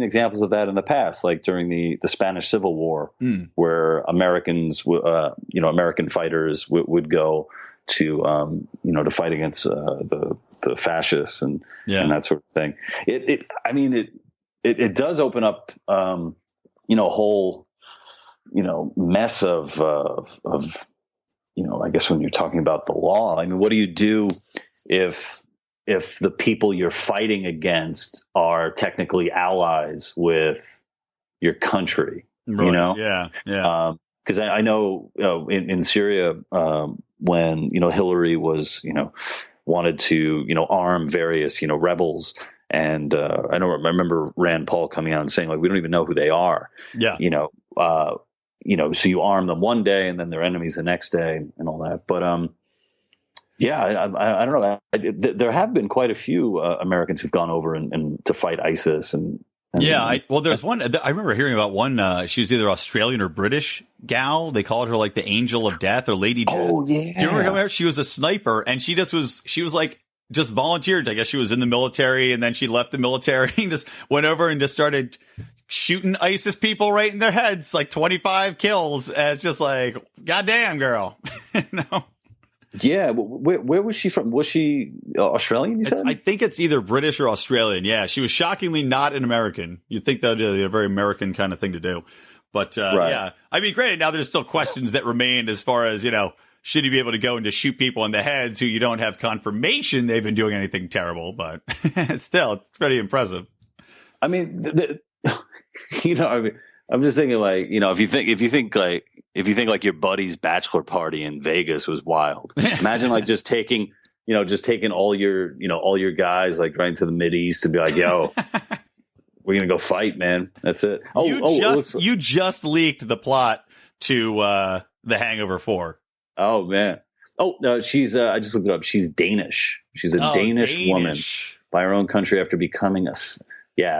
Speaker 3: examples of that in the past, like during the Spanish Civil War, where American fighters would go to to fight against the fascists and that sort of thing. It does open up a whole mess of I guess when you're talking about the law. I mean, what do you do if the people you're fighting against are technically allies with your country,
Speaker 1: right. Yeah.
Speaker 3: Because I know in Syria, when Hillary was wanted to arm various rebels, and I remember Rand Paul coming out and saying, like, we don't even know who they are.
Speaker 1: Yeah.
Speaker 3: So you arm them one day and then they're enemies the next day and all that. But I don't know. There have been quite a few Americans who've gone over and to fight ISIS
Speaker 1: there's one. I remember hearing about one. She was either Australian or British gal. They called her like the Angel of Death or Lady Death.
Speaker 3: Oh yeah.
Speaker 1: Do you remember her? She was a sniper, and she was like just volunteered. I guess she was in the military, and then she left the military and just went over and just started shooting ISIS people right in their heads, like 25 kills. And it's just like, goddamn, girl.
Speaker 3: Yeah, where was she from? Was she Australian, you said?
Speaker 1: I think it's either British or Australian. Yeah, she was shockingly not an American. You'd think that would be a very American kind of thing to do. But,
Speaker 3: right.
Speaker 1: Yeah. I mean, granted, now there's still questions that remain as far as, should you be able to go and just shoot people in the heads who you don't have confirmation they've been doing anything terrible? But still, it's pretty impressive.
Speaker 3: I mean, I'm just thinking, like, if you think like your buddy's bachelor party in Vegas was wild, imagine like just taking all your guys like right into the Mideast and be like, yo, we're going to go fight, man. That's it.
Speaker 1: You just leaked the plot to The Hangover 4.
Speaker 3: Oh man. Oh no, she's I just looked it up. She's Danish. She's a Danish woman by her own country after becoming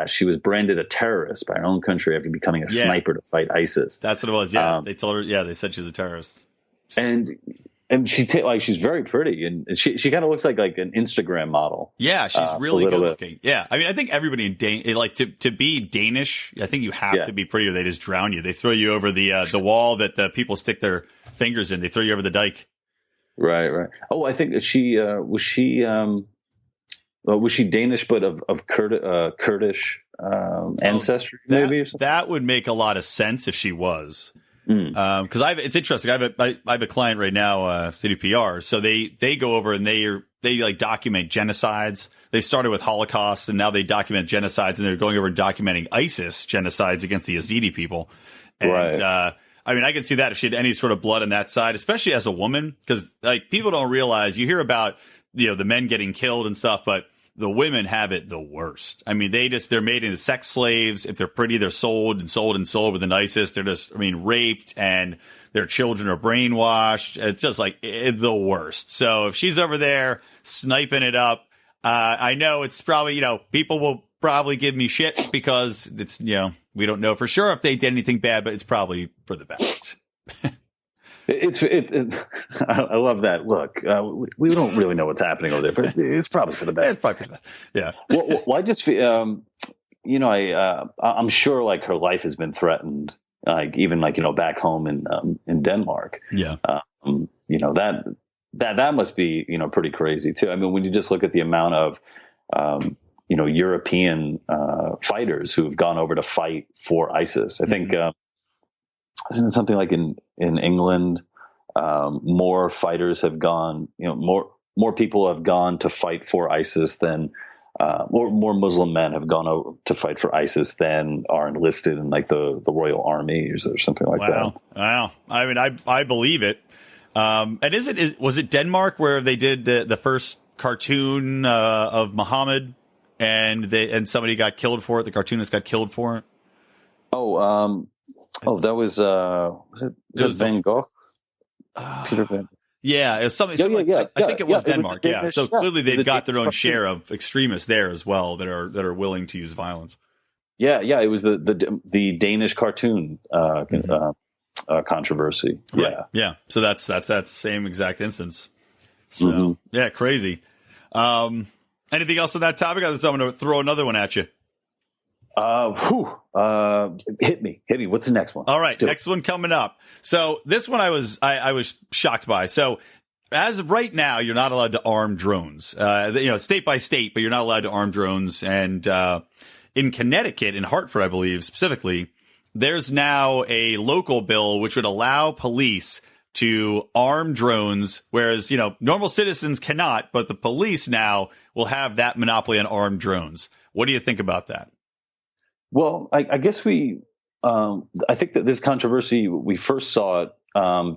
Speaker 3: she was branded a terrorist by her own country after becoming a sniper to fight ISIS.
Speaker 1: That's what it was. Yeah, they told her. Yeah, they said she was a terrorist.
Speaker 3: And she's very pretty, and she kind of looks like an Instagram model.
Speaker 1: Yeah, she's really good looking. Yeah, I mean, I think everybody in to be Danish, I think you have to be pretty, or they just drown you. They throw you over the wall that the people stick their fingers in. They throw you over the dike.
Speaker 3: Right. Oh, I think was she Danish, but of Kurdish ancestry, maybe? Or something?
Speaker 1: That would make a lot of sense if she was. Because it's interesting. I have a client right now, CDPR. So they go over and they like document genocides. They started with Holocaust and now they document genocides, and they're going over and documenting ISIS genocides against the Yazidi people. And,
Speaker 3: right.
Speaker 1: I mean, I can see that if she had any sort of blood on that side, especially as a woman, because like people don't realize, you hear about, the men getting killed and stuff, but the women have it the worst. I mean, they're made into sex slaves. If they're pretty, they're sold within ISIS. They're just, raped, and their children are brainwashed. It's just like the worst. So if she's over there sniping it up, I know it's probably, people will probably give me shit because it's, we don't know for sure if they did anything bad, but it's probably for the best.
Speaker 3: I love that. Look, we don't really know what's happening over there, but it's probably for the best.
Speaker 1: It's probably for the best. Yeah.
Speaker 3: Well, I just feel, I'm sure like her life has been threatened, like even like, back home in Denmark.
Speaker 1: Yeah.
Speaker 3: That must be, pretty crazy too. I mean, when you just look at the amount of, European fighters who've gone over to fight for ISIS, I think, isn't it something like in England, more fighters have gone, more people have gone to fight for ISIS than more Muslim men have gone to fight for ISIS than are enlisted in like the Royal Army or something like that.
Speaker 1: Wow. I mean, I believe it. And was it Denmark where they did the first cartoon of Muhammad and somebody got killed for it? The cartoonist got killed for it.
Speaker 3: That was it Van Gogh? Peter Van.
Speaker 1: Yeah, it was something. I think it was Denmark. So clearly they've got their own share of extremists there as well that are willing to use violence. Yeah.
Speaker 3: It was the Danish cartoon controversy.
Speaker 1: Right. Yeah. So that's that same exact instance. So yeah, crazy. Anything else on that topic? I'm going to throw another one at you.
Speaker 3: Hit me. What's the next one?
Speaker 1: All right. Next one coming up. So this one I was shocked by. So as of right now, you're not allowed to arm drones, state by state, but you're not allowed to arm drones. And, in Connecticut, in Hartford, I believe specifically, there's now a local bill which would allow police to arm drones, whereas, normal citizens cannot, but the police now will have that monopoly on armed drones. What do you think about that?
Speaker 3: Well, I guess I think that this controversy, we first saw it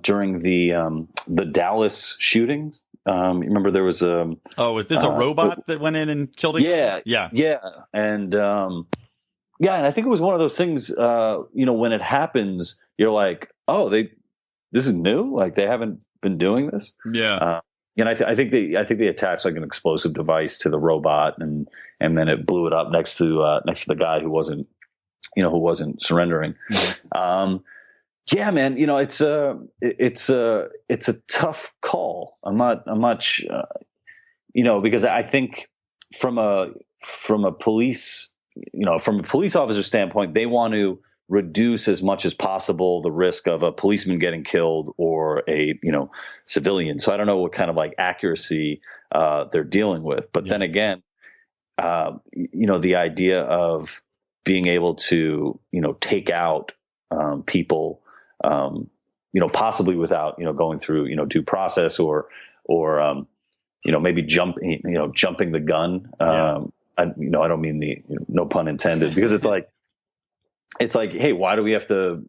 Speaker 3: during the Dallas shootings. Remember there was was this a robot that went in and killed a guy? Yeah. And and I think it was one of those things, when it happens, you're like, this is new? Like they haven't been doing this? Yeah. And I think they attached like an explosive device to the robot, and then it blew it up next to the guy who wasn't surrendering. Yeah, man. It's a tough call. I'm not because I think from a police officer standpoint, they want to reduce as much as possible the risk of a policeman getting killed or a civilian. So I don't know what kind of like accuracy they're dealing with. But then again, the idea of being able to take out people possibly without going through due process or maybe jumping the gun. I don't mean no pun intended, because it's like, hey, why do we have to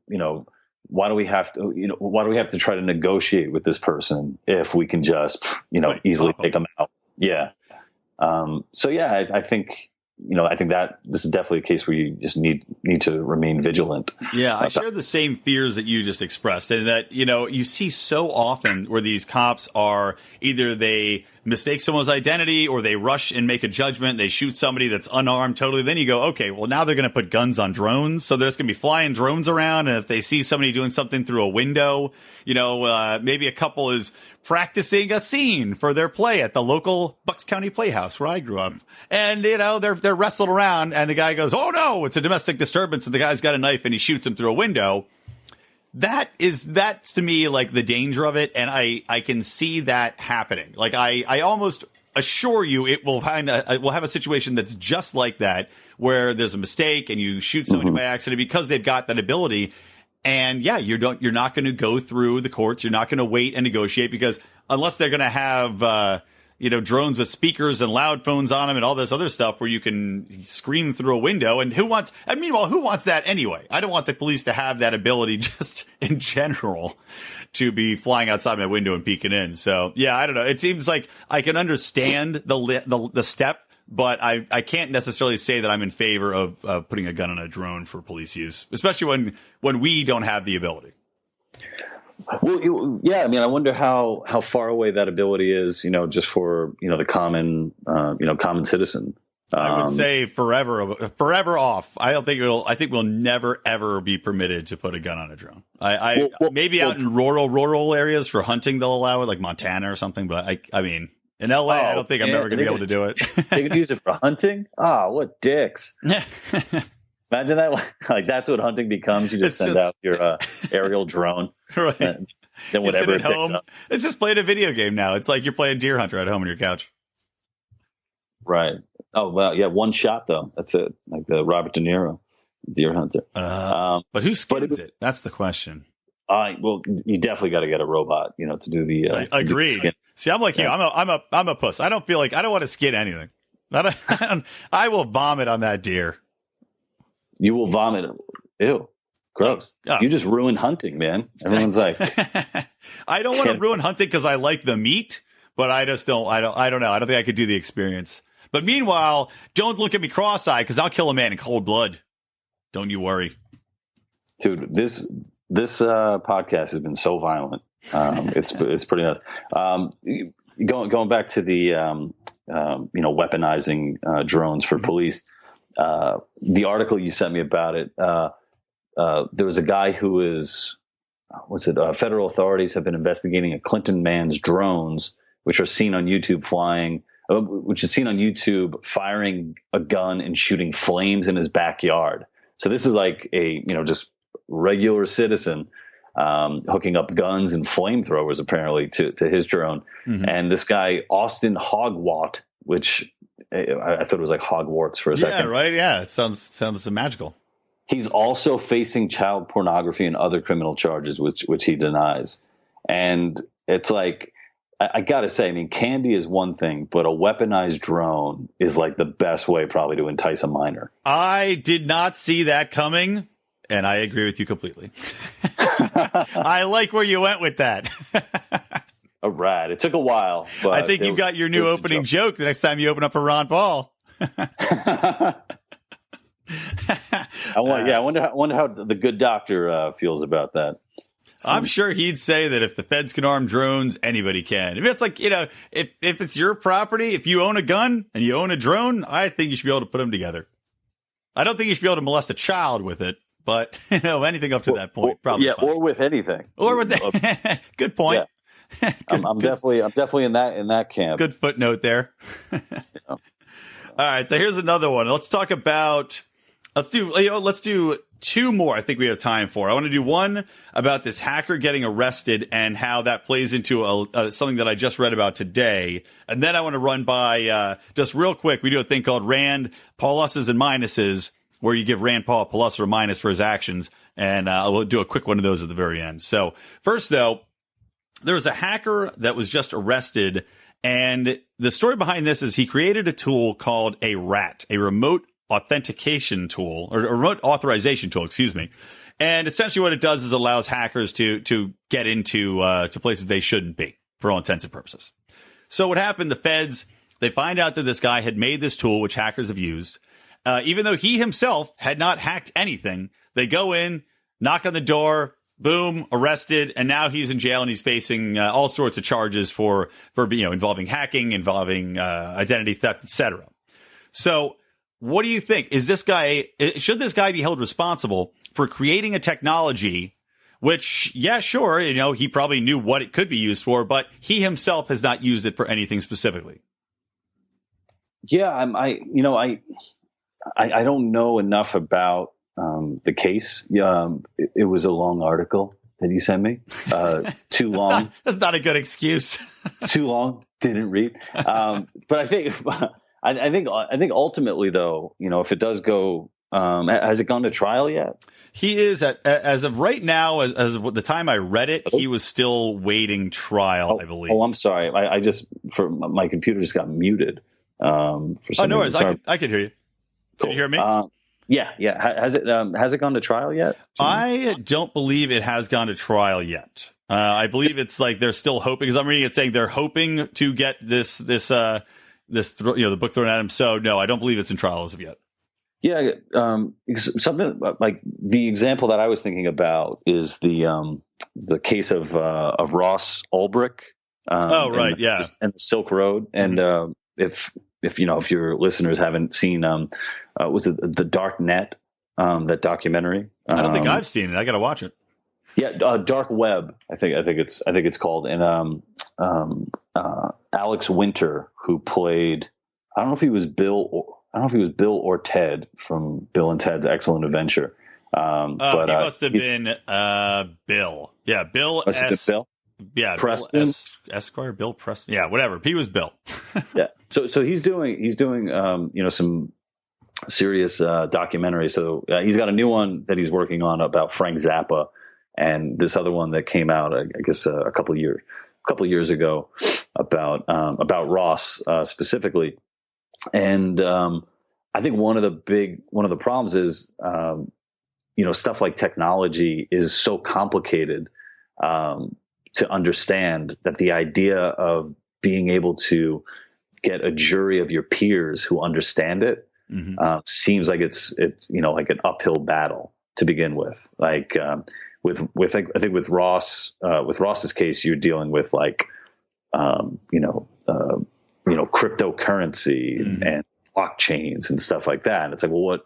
Speaker 3: try to negotiate with this person if we can just, easily take them out? Yeah. I think that this is definitely a case where you just need to remain vigilant.
Speaker 1: Yeah, I share the same fears that you just expressed, and that, you see so often where these cops are either they mistake someone's identity or they rush and make a judgment. They shoot somebody that's unarmed totally. Then you go, okay, well, now they're going to put guns on drones. So there's going to be flying drones around. And if they see somebody doing something through a window, maybe a couple is practicing a scene for their play at the local Bucks County Playhouse where I grew up. And, they're wrestling around and the guy goes, oh no, it's a domestic disturbance. And the guy's got a knife and he shoots him through a window. That's to me like the danger of it. And I can see that happening. Like I almost assure you it will we'll have a situation that's just like that, where there's a mistake and you shoot somebody by accident because they've got that ability. And yeah, you're not going to go through the courts. You're not going to wait and negotiate, because unless they're going to have, drones with speakers and loud phones on them and all this other stuff where you can scream through a window. And who wants that anyway? I don't want the police to have that ability just in general to be flying outside my window and peeking in. So yeah, I don't know. It seems like I can understand the step, but I can't necessarily say that I'm in favor of putting a gun on a drone for police use, especially when we don't have the ability.
Speaker 3: Well, yeah. I mean, I wonder how far away that ability is, just for, the common citizen.
Speaker 1: I would say forever off. I think we'll never, ever be permitted to put a gun on a drone. Maybe out in rural areas for hunting, they'll allow it, like Montana or something. But I mean, in LA, I don't think I'm ever going to be able to do it.
Speaker 3: They could use it for hunting? What dicks. Imagine that. Like, that's what hunting becomes. You just send out your aerial drone.
Speaker 1: Right.
Speaker 3: And then whatever it
Speaker 1: home. Up. It's just playing a video game now. It's like you're playing Deer Hunter at home on your couch.
Speaker 3: Right. Oh, well, yeah. One shot, though. That's it. Like the Robert De Niro Deer Hunter.
Speaker 1: But who skins it? That's the question.
Speaker 3: Well, you definitely got to get a robot, to do the.
Speaker 1: Agreed.
Speaker 3: Skin.
Speaker 1: See, I'm like you. I'm a puss. I don't want to skin anything. I will vomit on that deer.
Speaker 3: You will vomit. Ew. Gross. Oh. You just ruined hunting, man. Everyone's like,
Speaker 1: I don't want to ruin hunting because I like the meat, but I just don't. I don't know. I don't think I could do the experience. But meanwhile, don't look at me cross-eyed because I'll kill a man in cold blood. Don't you worry,
Speaker 3: dude. This podcast has been so violent. It's pretty nuts. Going back to the weaponizing drones for police. The article you sent me about it. There was a guy who is, federal authorities have been investigating a Clinton man's drones, which are seen on YouTube firing a gun and shooting flames in his backyard. So this is like a, just regular citizen hooking up guns and flamethrowers apparently to his drone. Mm-hmm. And this guy, Austin Hogwatt, which I thought it was like Hogwarts for a second.
Speaker 1: Yeah, right. Yeah. It sounds magical.
Speaker 3: He's also facing child pornography and other criminal charges, which he denies. And it's like, I got to say, I mean, candy is one thing, but a weaponized drone is like the best way probably to entice a minor.
Speaker 1: I did not see that coming, and I agree with you completely. I like where you went with that.
Speaker 3: All right. It took a while. But
Speaker 1: I think you got your new opening joke the next time you open up for Ron Paul.
Speaker 3: I wonder how the good doctor feels about that.
Speaker 1: I'm sure he'd say that if the feds can arm drones, anybody can. If it's like, if it's your property, if you own a gun and you own a drone, I think you should be able to put them together. I don't think you should be able to molest a child with it, but anything up to that point, probably.
Speaker 3: Yeah, fine. Or with anything.
Speaker 1: Or with good point.
Speaker 3: Yeah. I'm definitely in that camp.
Speaker 1: Good footnote there. All right, so here's another one. Let's do two more. I think we have time for. I want to do one about this hacker getting arrested and how that plays into something that I just read about today. And then I want to run by just real quick. We do a thing called Rand Pauluses and Minuses, where you give Rand Paul a plus or a minus for his actions. And we'll do a quick one of those at the very end. So first, though, there was a hacker that was just arrested. And the story behind this is he created a tool called a RAT, a remote authentication tool, or a remote authorization tool, excuse me. And essentially what it does is allows hackers to get into to places they shouldn't be for all intents and purposes. So what happened, the feds, they find out that this guy had made this tool, which hackers have used. Even though he himself had not hacked anything, they go in, knock on the door, boom, arrested, and now he's in jail and he's facing all sorts of charges for involving hacking, involving identity theft, etc. So what do you think? Should this guy be held responsible for creating a technology which, yeah, sure, he probably knew what it could be used for, but he himself has not used it for anything specifically?
Speaker 3: Yeah, I don't know enough about the case. It was a long article that you sent me. Too long.
Speaker 1: That's not a good excuse.
Speaker 3: Too long. Didn't read. But I think ultimately, though, if it does go, has it gone to trial yet?
Speaker 1: He is as of right now, as of the time I read it, he was still waiting trial, I believe.
Speaker 3: Oh, I'm sorry. I my computer just got muted. For some
Speaker 1: no worries.
Speaker 3: reason.
Speaker 1: I can hear you. Can you hear me?
Speaker 3: Yeah. Has it gone to trial yet?
Speaker 1: I don't believe it has gone to trial yet. I believe it's like they're still hoping, because I'm reading it saying they're hoping to get this the book thrown at him. So no, I don't believe it's in trial as of yet.
Speaker 3: Yeah, something like the example that I was thinking about is the case of Ross Ulbricht.
Speaker 1: And
Speaker 3: the Silk Road, and if your listeners haven't seen, was it The Dark Net, that documentary?
Speaker 1: I don't think I've seen it. I got to watch it.
Speaker 3: Yeah, Dark Web. I think it's called, and Alex Winter, who played, I don't know if he was Bill or Ted from Bill and Ted's Excellent Adventure.
Speaker 1: But he must have been Bill. Yeah, Bill.
Speaker 3: Must have been Bill.
Speaker 1: Yeah,
Speaker 3: Preston.
Speaker 1: Bill Esquire, Bill Preston. Yeah, whatever. He was Bill.
Speaker 3: Yeah. So he's doing some serious documentaries. So he's got a new one that he's working on about Frank Zappa, and this other one that came out, I guess, a couple of years ago about Ross specifically. And I think one of the problems is, stuff like technology is so complicated to understand that the idea of being able to get a jury of your peers who understand it seems like it's like an uphill battle to begin with. Like I think with Ross's case, you're dealing with like cryptocurrency and blockchains and stuff like that. And it's like, well, what,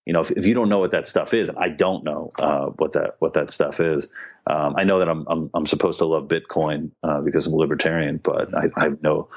Speaker 3: if you don't know what that stuff is, and I don't know what that stuff is. I know that I'm supposed to love Bitcoin because I'm a libertarian, but I have no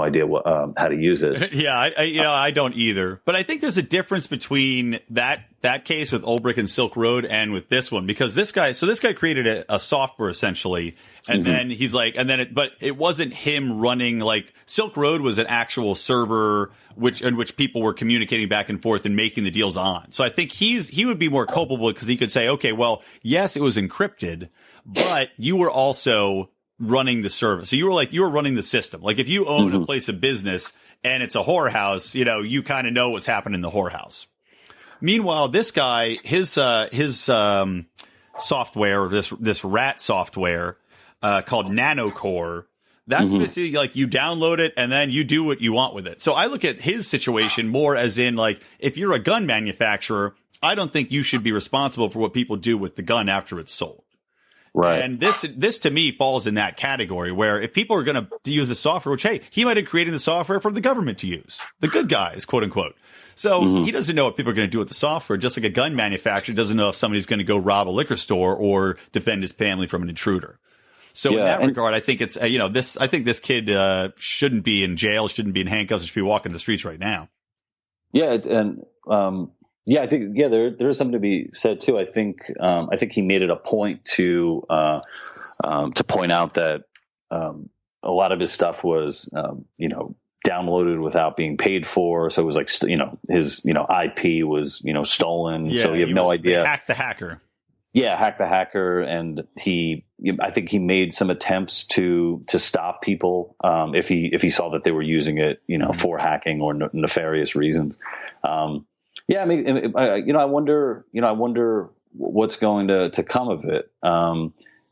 Speaker 3: idea how to use it.
Speaker 1: Yeah, I don't either. But I think there's a difference between that case with Ulbricht and Silk Road and with this one, because this guy created a software essentially, and then he's like, but it wasn't him running. Like Silk Road was an actual server in which people were communicating back and forth and making the deals on. So I think he would be more culpable because he could say, okay, well, yes, it was encrypted, but you were also running the service. So you were running the system. Like if you own a place of business and it's a whorehouse, you kind of know what's happening in the whorehouse. Meanwhile, this guy, his software, this rat software, called Nanocore, that's basically like you download it and then you do what you want with it. So I look at his situation more as in like, if you're a gun manufacturer, I don't think you should be responsible for what people do with the gun after it's sold.
Speaker 3: Right.
Speaker 1: And this to me falls in that category where if people are going to use the software, which, hey, he might have created the software for the government to use, the good guys, quote unquote. So he doesn't know what people are going to do with the software, just like a gun manufacturer doesn't know if somebody's going to go rob a liquor store or defend his family from an intruder. So in that regard, I think it's, I think this kid shouldn't be in jail, shouldn't be in handcuffs, should be walking the streets right now.
Speaker 3: Yeah. And, I think, there is something to be said too. I think he made it a point to point out that, a lot of his stuff was, downloaded without being paid for. So it was like, his, IP was, stolen.
Speaker 1: Yeah,
Speaker 3: so you have no idea.
Speaker 1: Hack the hacker.
Speaker 3: Yeah, hack the hacker, and I think he made some attempts to stop people if he saw that they were using it, for hacking or nefarious reasons. I wonder what's going to come of it.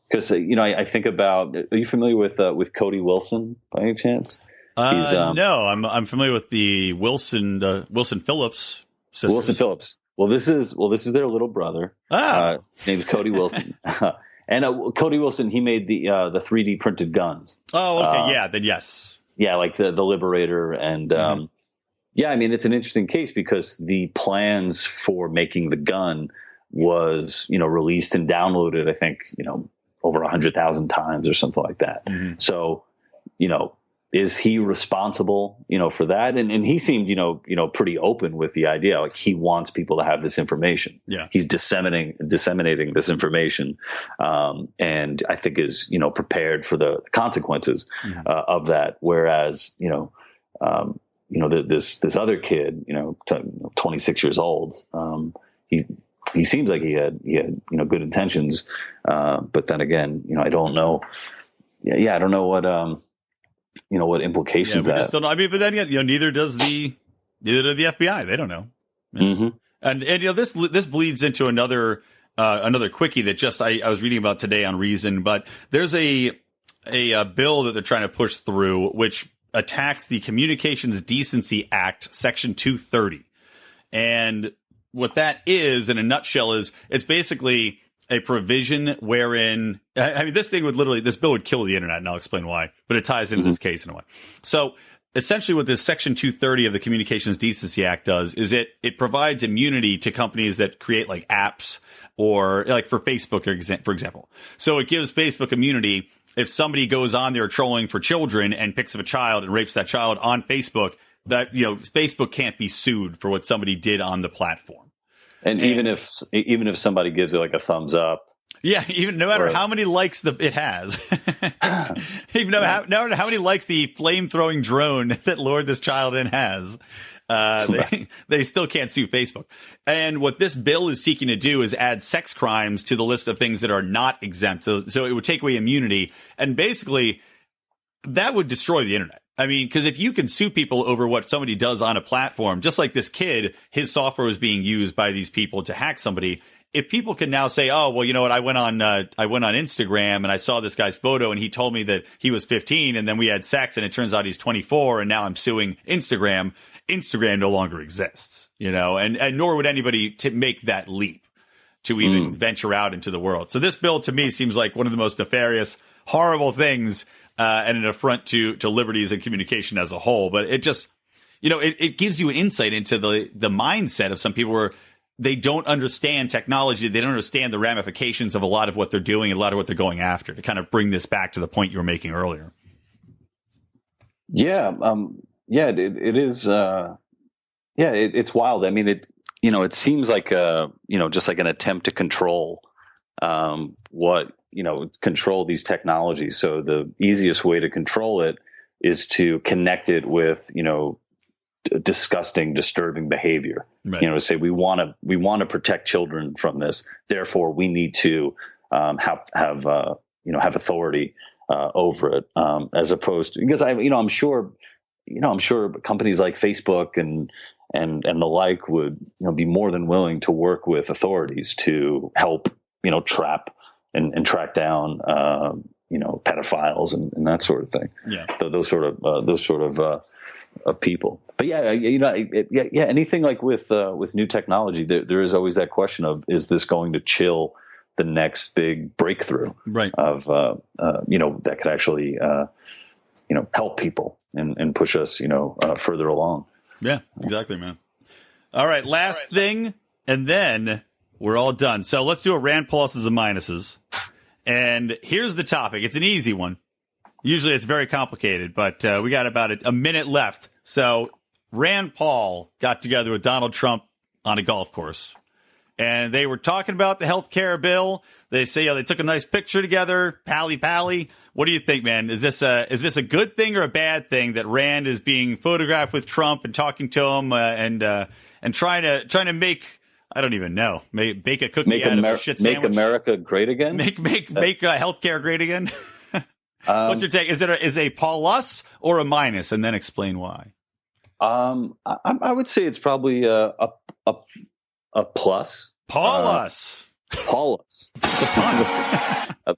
Speaker 3: Because I think about. Are you familiar with Cody Wilson by any chance?
Speaker 1: No, I'm familiar with the Wilson Phillips sisters.
Speaker 3: Wilson Phillips. Well, this is their little brother. His name's Cody Wilson. And Cody Wilson, he made the 3D printed guns.
Speaker 1: Oh, okay. Then yes.
Speaker 3: Yeah, like the Liberator. And it's an interesting case because the plans for making the gun was, released and downloaded, I think, over 100,000 times or something like that. So, is he responsible, for that? And he seemed, pretty open with the idea. Like he wants people to have this information.
Speaker 1: Yeah.
Speaker 3: He's disseminating this information. And I think is, prepared for the consequences of that. Whereas, this other kid, 26 years old, he seems like he had, good intentions. But then again, I don't know. I don't know what implications that.
Speaker 1: Don't know. I mean, but then neither does the FBI. They don't know. And this bleeds into another quickie that just I was reading about today on Reason. But there's a bill that they're trying to push through which attacks the Communications Decency Act, Section 230. And what that is, in a nutshell, is it's basically a provision wherein, this bill would kill the internet, and I'll explain why, but it ties into this case in a way. So essentially what this Section 230 of the Communications Decency Act does is it provides immunity to companies that create like apps or like for Facebook, for example. So it gives Facebook immunity if somebody goes on there trolling for children and picks up a child and rapes that child on Facebook, that, Facebook can't be sued for what somebody did on the platform.
Speaker 3: And even if somebody gives it like a thumbs up.
Speaker 1: Yeah, even no matter how many likes it has. Even no matter how many likes the flame-throwing drone that lured this child in has. They still can't sue Facebook. And what this bill is seeking to do is add sex crimes to the list of things that are not exempt. So it would take away immunity. And basically, that would destroy the internet. I mean, because if you can sue people over what somebody does on a platform, just like this kid, his software was being used by these people to hack somebody. If people can now say, oh, well, you know what? I went on Instagram and I saw this guy's photo and he told me that he was 15 and then we had sex and it turns out he's 24 and now I'm suing Instagram. Instagram no longer exists, and nor would anybody to make that leap to even venture out into the world. So this bill to me seems like one of the most nefarious, horrible things, and an affront to liberties and communication as a whole. But it just, it gives you an insight into the mindset of some people where they don't understand technology. They don't understand the ramifications of a lot of what they're doing and a lot of what they're going after, to kind of bring this back to the point you were making earlier.
Speaker 3: Yeah. It is. It's wild. I mean, it seems like, just like an attempt to control, control these technologies. So the easiest way to control it is to connect it with, disgusting, disturbing behavior. Right. Say we want to protect children from this. Therefore, we need to have authority over it, as opposed to, because I'm sure companies like Facebook and the like would be more than willing to work with authorities to help trap and track down pedophiles and that sort of thing. Yeah, those sort of people. But anything like with new technology, there is always that question of, is this going to chill the next big breakthrough? Right. Of that could actually help people and push us further along.
Speaker 1: Yeah, exactly, man. All right, last thing, and then we're all done. So let's do a Rand Pauluses and Minuses. And here's the topic. It's an easy one. Usually it's very complicated, but we got about a minute left. So Rand Paul got together with Donald Trump on a golf course, and they were talking about the health care bill. They say they took a nice picture together, pally. What do you think, man? Is this a good thing or a bad thing that Rand is being photographed with Trump and talking to him and trying to make, I don't even know, bake a cookie out of a shit sandwich?
Speaker 3: Make America great again?
Speaker 1: Make healthcare great again? What's your take? Is a Paulus or a minus? And then explain why.
Speaker 3: I would say it's probably a plus.
Speaker 1: Paulus.
Speaker 3: Paulus.
Speaker 1: It's a pun.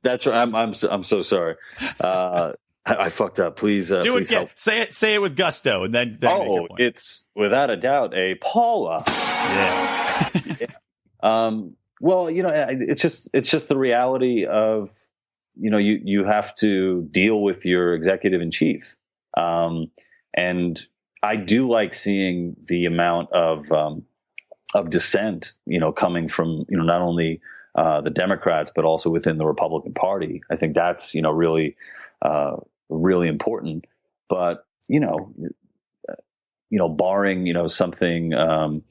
Speaker 3: That's right. I'm so sorry. I fucked up. Please do
Speaker 1: please
Speaker 3: it again.
Speaker 1: Help. Say it with gusto, and then make your point.
Speaker 3: It's without a doubt a Paulus.
Speaker 1: Yeah.
Speaker 3: Yeah. Well, it's just the reality of you have to deal with your executive in chief, and I do like seeing the amount of dissent, coming from, not only the Democrats, but also within the Republican Party. I think that's, really, really important. But, barring, something,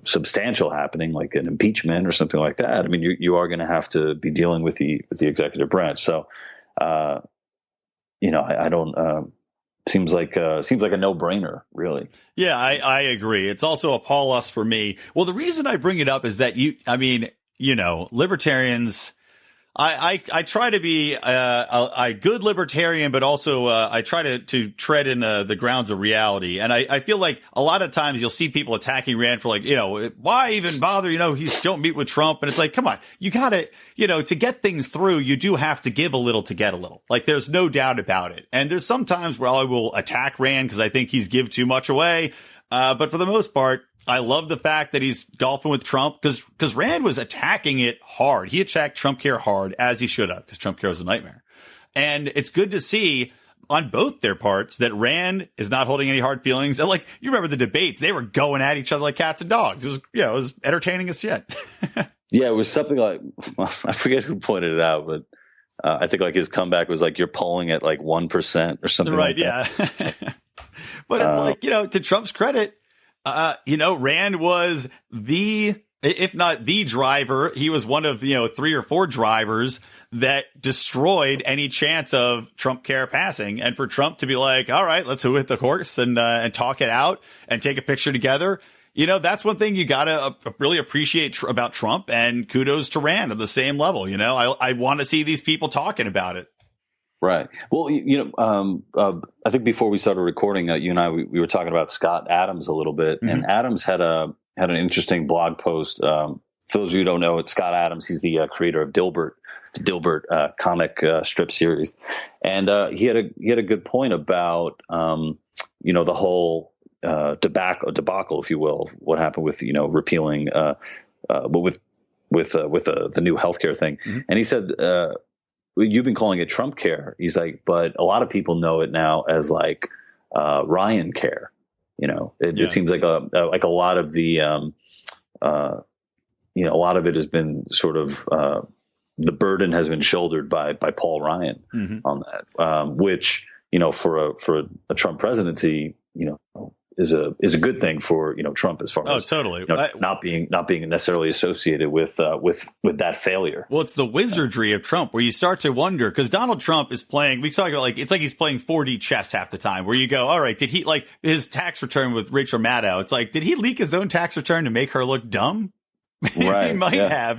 Speaker 3: substantial happening, like an impeachment or something like that, I mean, you are going to have to be dealing with the executive branch. So, I don't. Seems like a no-brainer, really. Yeah,
Speaker 1: I agree. It's also a Paulus for me. Well, the reason I bring it up is that libertarians, I try to be a good libertarian, but also I try to tread in the grounds of reality. And I feel like a lot of times you'll see people attacking Rand for why even bother? Don't meet with Trump. And it's like, come on, you got to, to get things through, you do have to give a little to get a little. Like, there's no doubt about it. And there's some times where I will attack Rand because I think he's give too much away. But for the most part, I love the fact that he's golfing with Trump because Rand was attacking it hard. He attacked Trump care hard, as he should have, because Trump care was a nightmare. And it's good to see on both their parts that Rand is not holding any hard feelings. And you remember the debates, they were going at each other like cats and dogs. It was entertaining as shit.
Speaker 3: Yeah, it was something like, I forget who pointed it out, but I think his comeback was you're polling at 1% or something.
Speaker 1: Right.
Speaker 3: Like that.
Speaker 1: Yeah. But it's to Trump's credit, Rand was the if not the driver, he was one of, 3 or 4 drivers that destroyed any chance of Trump care passing. And for Trump to be like, all right, let's hit the horse and talk it out and take a picture together. That's one thing you got to really appreciate about Trump, and kudos to Rand on the same level. I want to see these people talking about it.
Speaker 3: Right. Well, I think before we started recording, you and I, we were talking about Scott Adams a little bit, and Adams had an interesting blog post. For those of you who don't know, it's Scott Adams. He's the creator of Dilbert, the Dilbert comic strip series, and he had a good point about the whole debacle, if you will, of what happened with repealing with the new healthcare thing, and he said. You've been calling it Trump care. He's like, but a lot of people know it now as like Ryan care. It seems like a lot of the a lot of it has been sort of the burden has been shouldered by Paul Ryan on that, which for a Trump presidency, is a good thing for Trump as far as
Speaker 1: totally
Speaker 3: not being necessarily associated with that failure.
Speaker 1: Well, it's the wizardry of Trump where you start to wonder, because Donald Trump is playing. We talk about it's like he's playing 4D chess half the time. Where you go, all right, did he like his tax return with Rachel Maddow? It's like, did he leak his own tax return to make her look dumb?
Speaker 3: Right,
Speaker 1: he might have,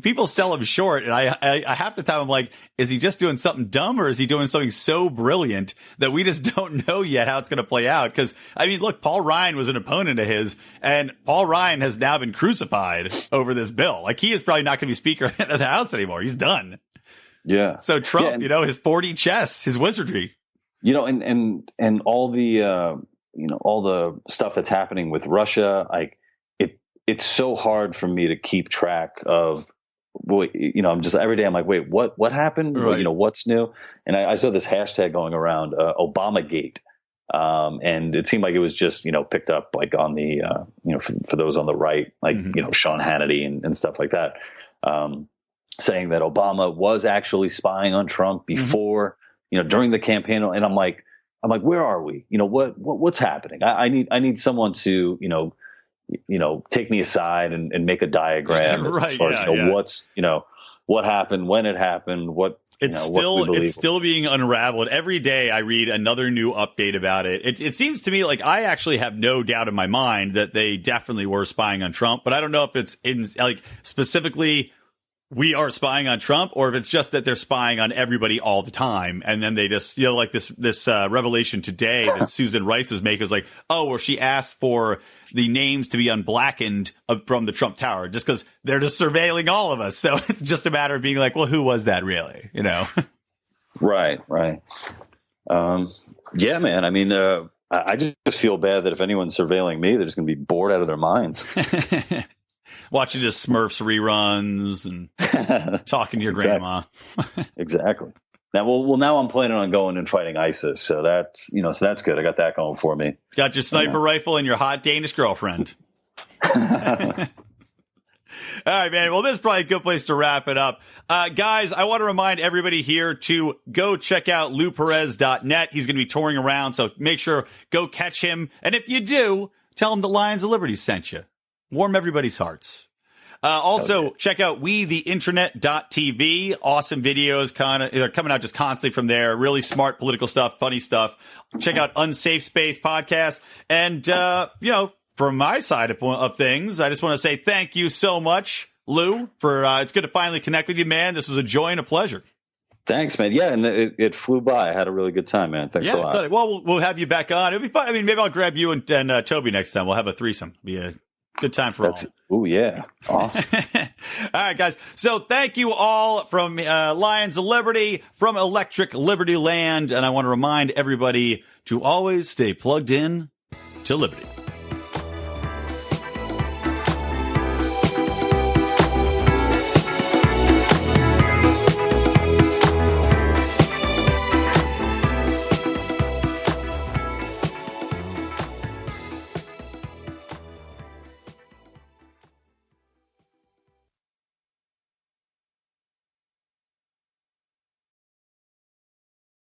Speaker 1: people sell him short. And I half the time I'm like, is he just doing something dumb, or is he doing something so brilliant that we just don't know yet how it's going to play out? Because look, Paul Ryan was an opponent of his, and Paul Ryan has now been crucified over this bill. Like, he is probably not going to be Speaker of the House anymore. He's done.
Speaker 3: Yeah.
Speaker 1: So Trump, his 4D chess, his wizardry,
Speaker 3: and all the, all the stuff that's happening with Russia, it's so hard for me to keep track of, I'm just every day I'm like, wait, what happened?
Speaker 1: Right.
Speaker 3: What's new? And I saw this hashtag going around, Obamagate. And it seemed like it was just, picked up like on the, for those on the right, like, Sean Hannity and stuff like that, saying that Obama was actually spying on Trump before, during the campaign. And I'm like, where are we? What's happening? I need someone to, take me aside and make a diagram
Speaker 1: right,
Speaker 3: as far as what's what happened, when it happened, it's
Speaker 1: still being unraveled. Every day I read another new update about it. It seems to me like I actually have no doubt in my mind that they definitely were spying on Trump, but I don't know if it's in like specifically we are spying on Trump, or if it's just that they're spying on everybody all the time. And then they just, like this revelation today that Susan Rice was making is like, oh, well, she asked for the names to be unblackened from the Trump Tower just because they're just surveilling all of us. So it's just a matter of being like, well, who was that really?
Speaker 3: Right. Yeah, man. I just feel bad that if anyone's surveilling me, they're just going to be bored out of their minds.
Speaker 1: Watching just Smurfs reruns and talking to your grandma.
Speaker 3: Exactly. Now I'm planning on going and fighting ISIS. So that's good. I got that going for me.
Speaker 1: Got your sniper rifle and your hot Danish girlfriend. All right, man. Well, this is probably a good place to wrap it up. Guys, I want to remind everybody here to go check out LouPerez.net. He's going to be touring around, so make sure go catch him. And if you do, tell him the Lions of Liberty sent you. Warm everybody's hearts. Also, check out WeTheInternet.tv. Awesome videos. They're coming out just constantly from there. Really smart political stuff, funny stuff. Check out Unsafe Space podcast. And, from my side of things, I just want to say thank you so much, Lou, for it's good to finally connect with you, man. This was a joy and a pleasure. Thanks, man. Yeah, and it flew by. I had a really good time, man. Thanks a lot. Totally. Well, we'll have you back on. It'll be fun. Maybe I'll grab you and Toby next time. We'll have a threesome. Be a good time for all. Oh, yeah. Awesome. All right, guys. So thank you all from Lions of Liberty, from Electric Libertyland. And I want to remind everybody to always stay plugged in to Liberty.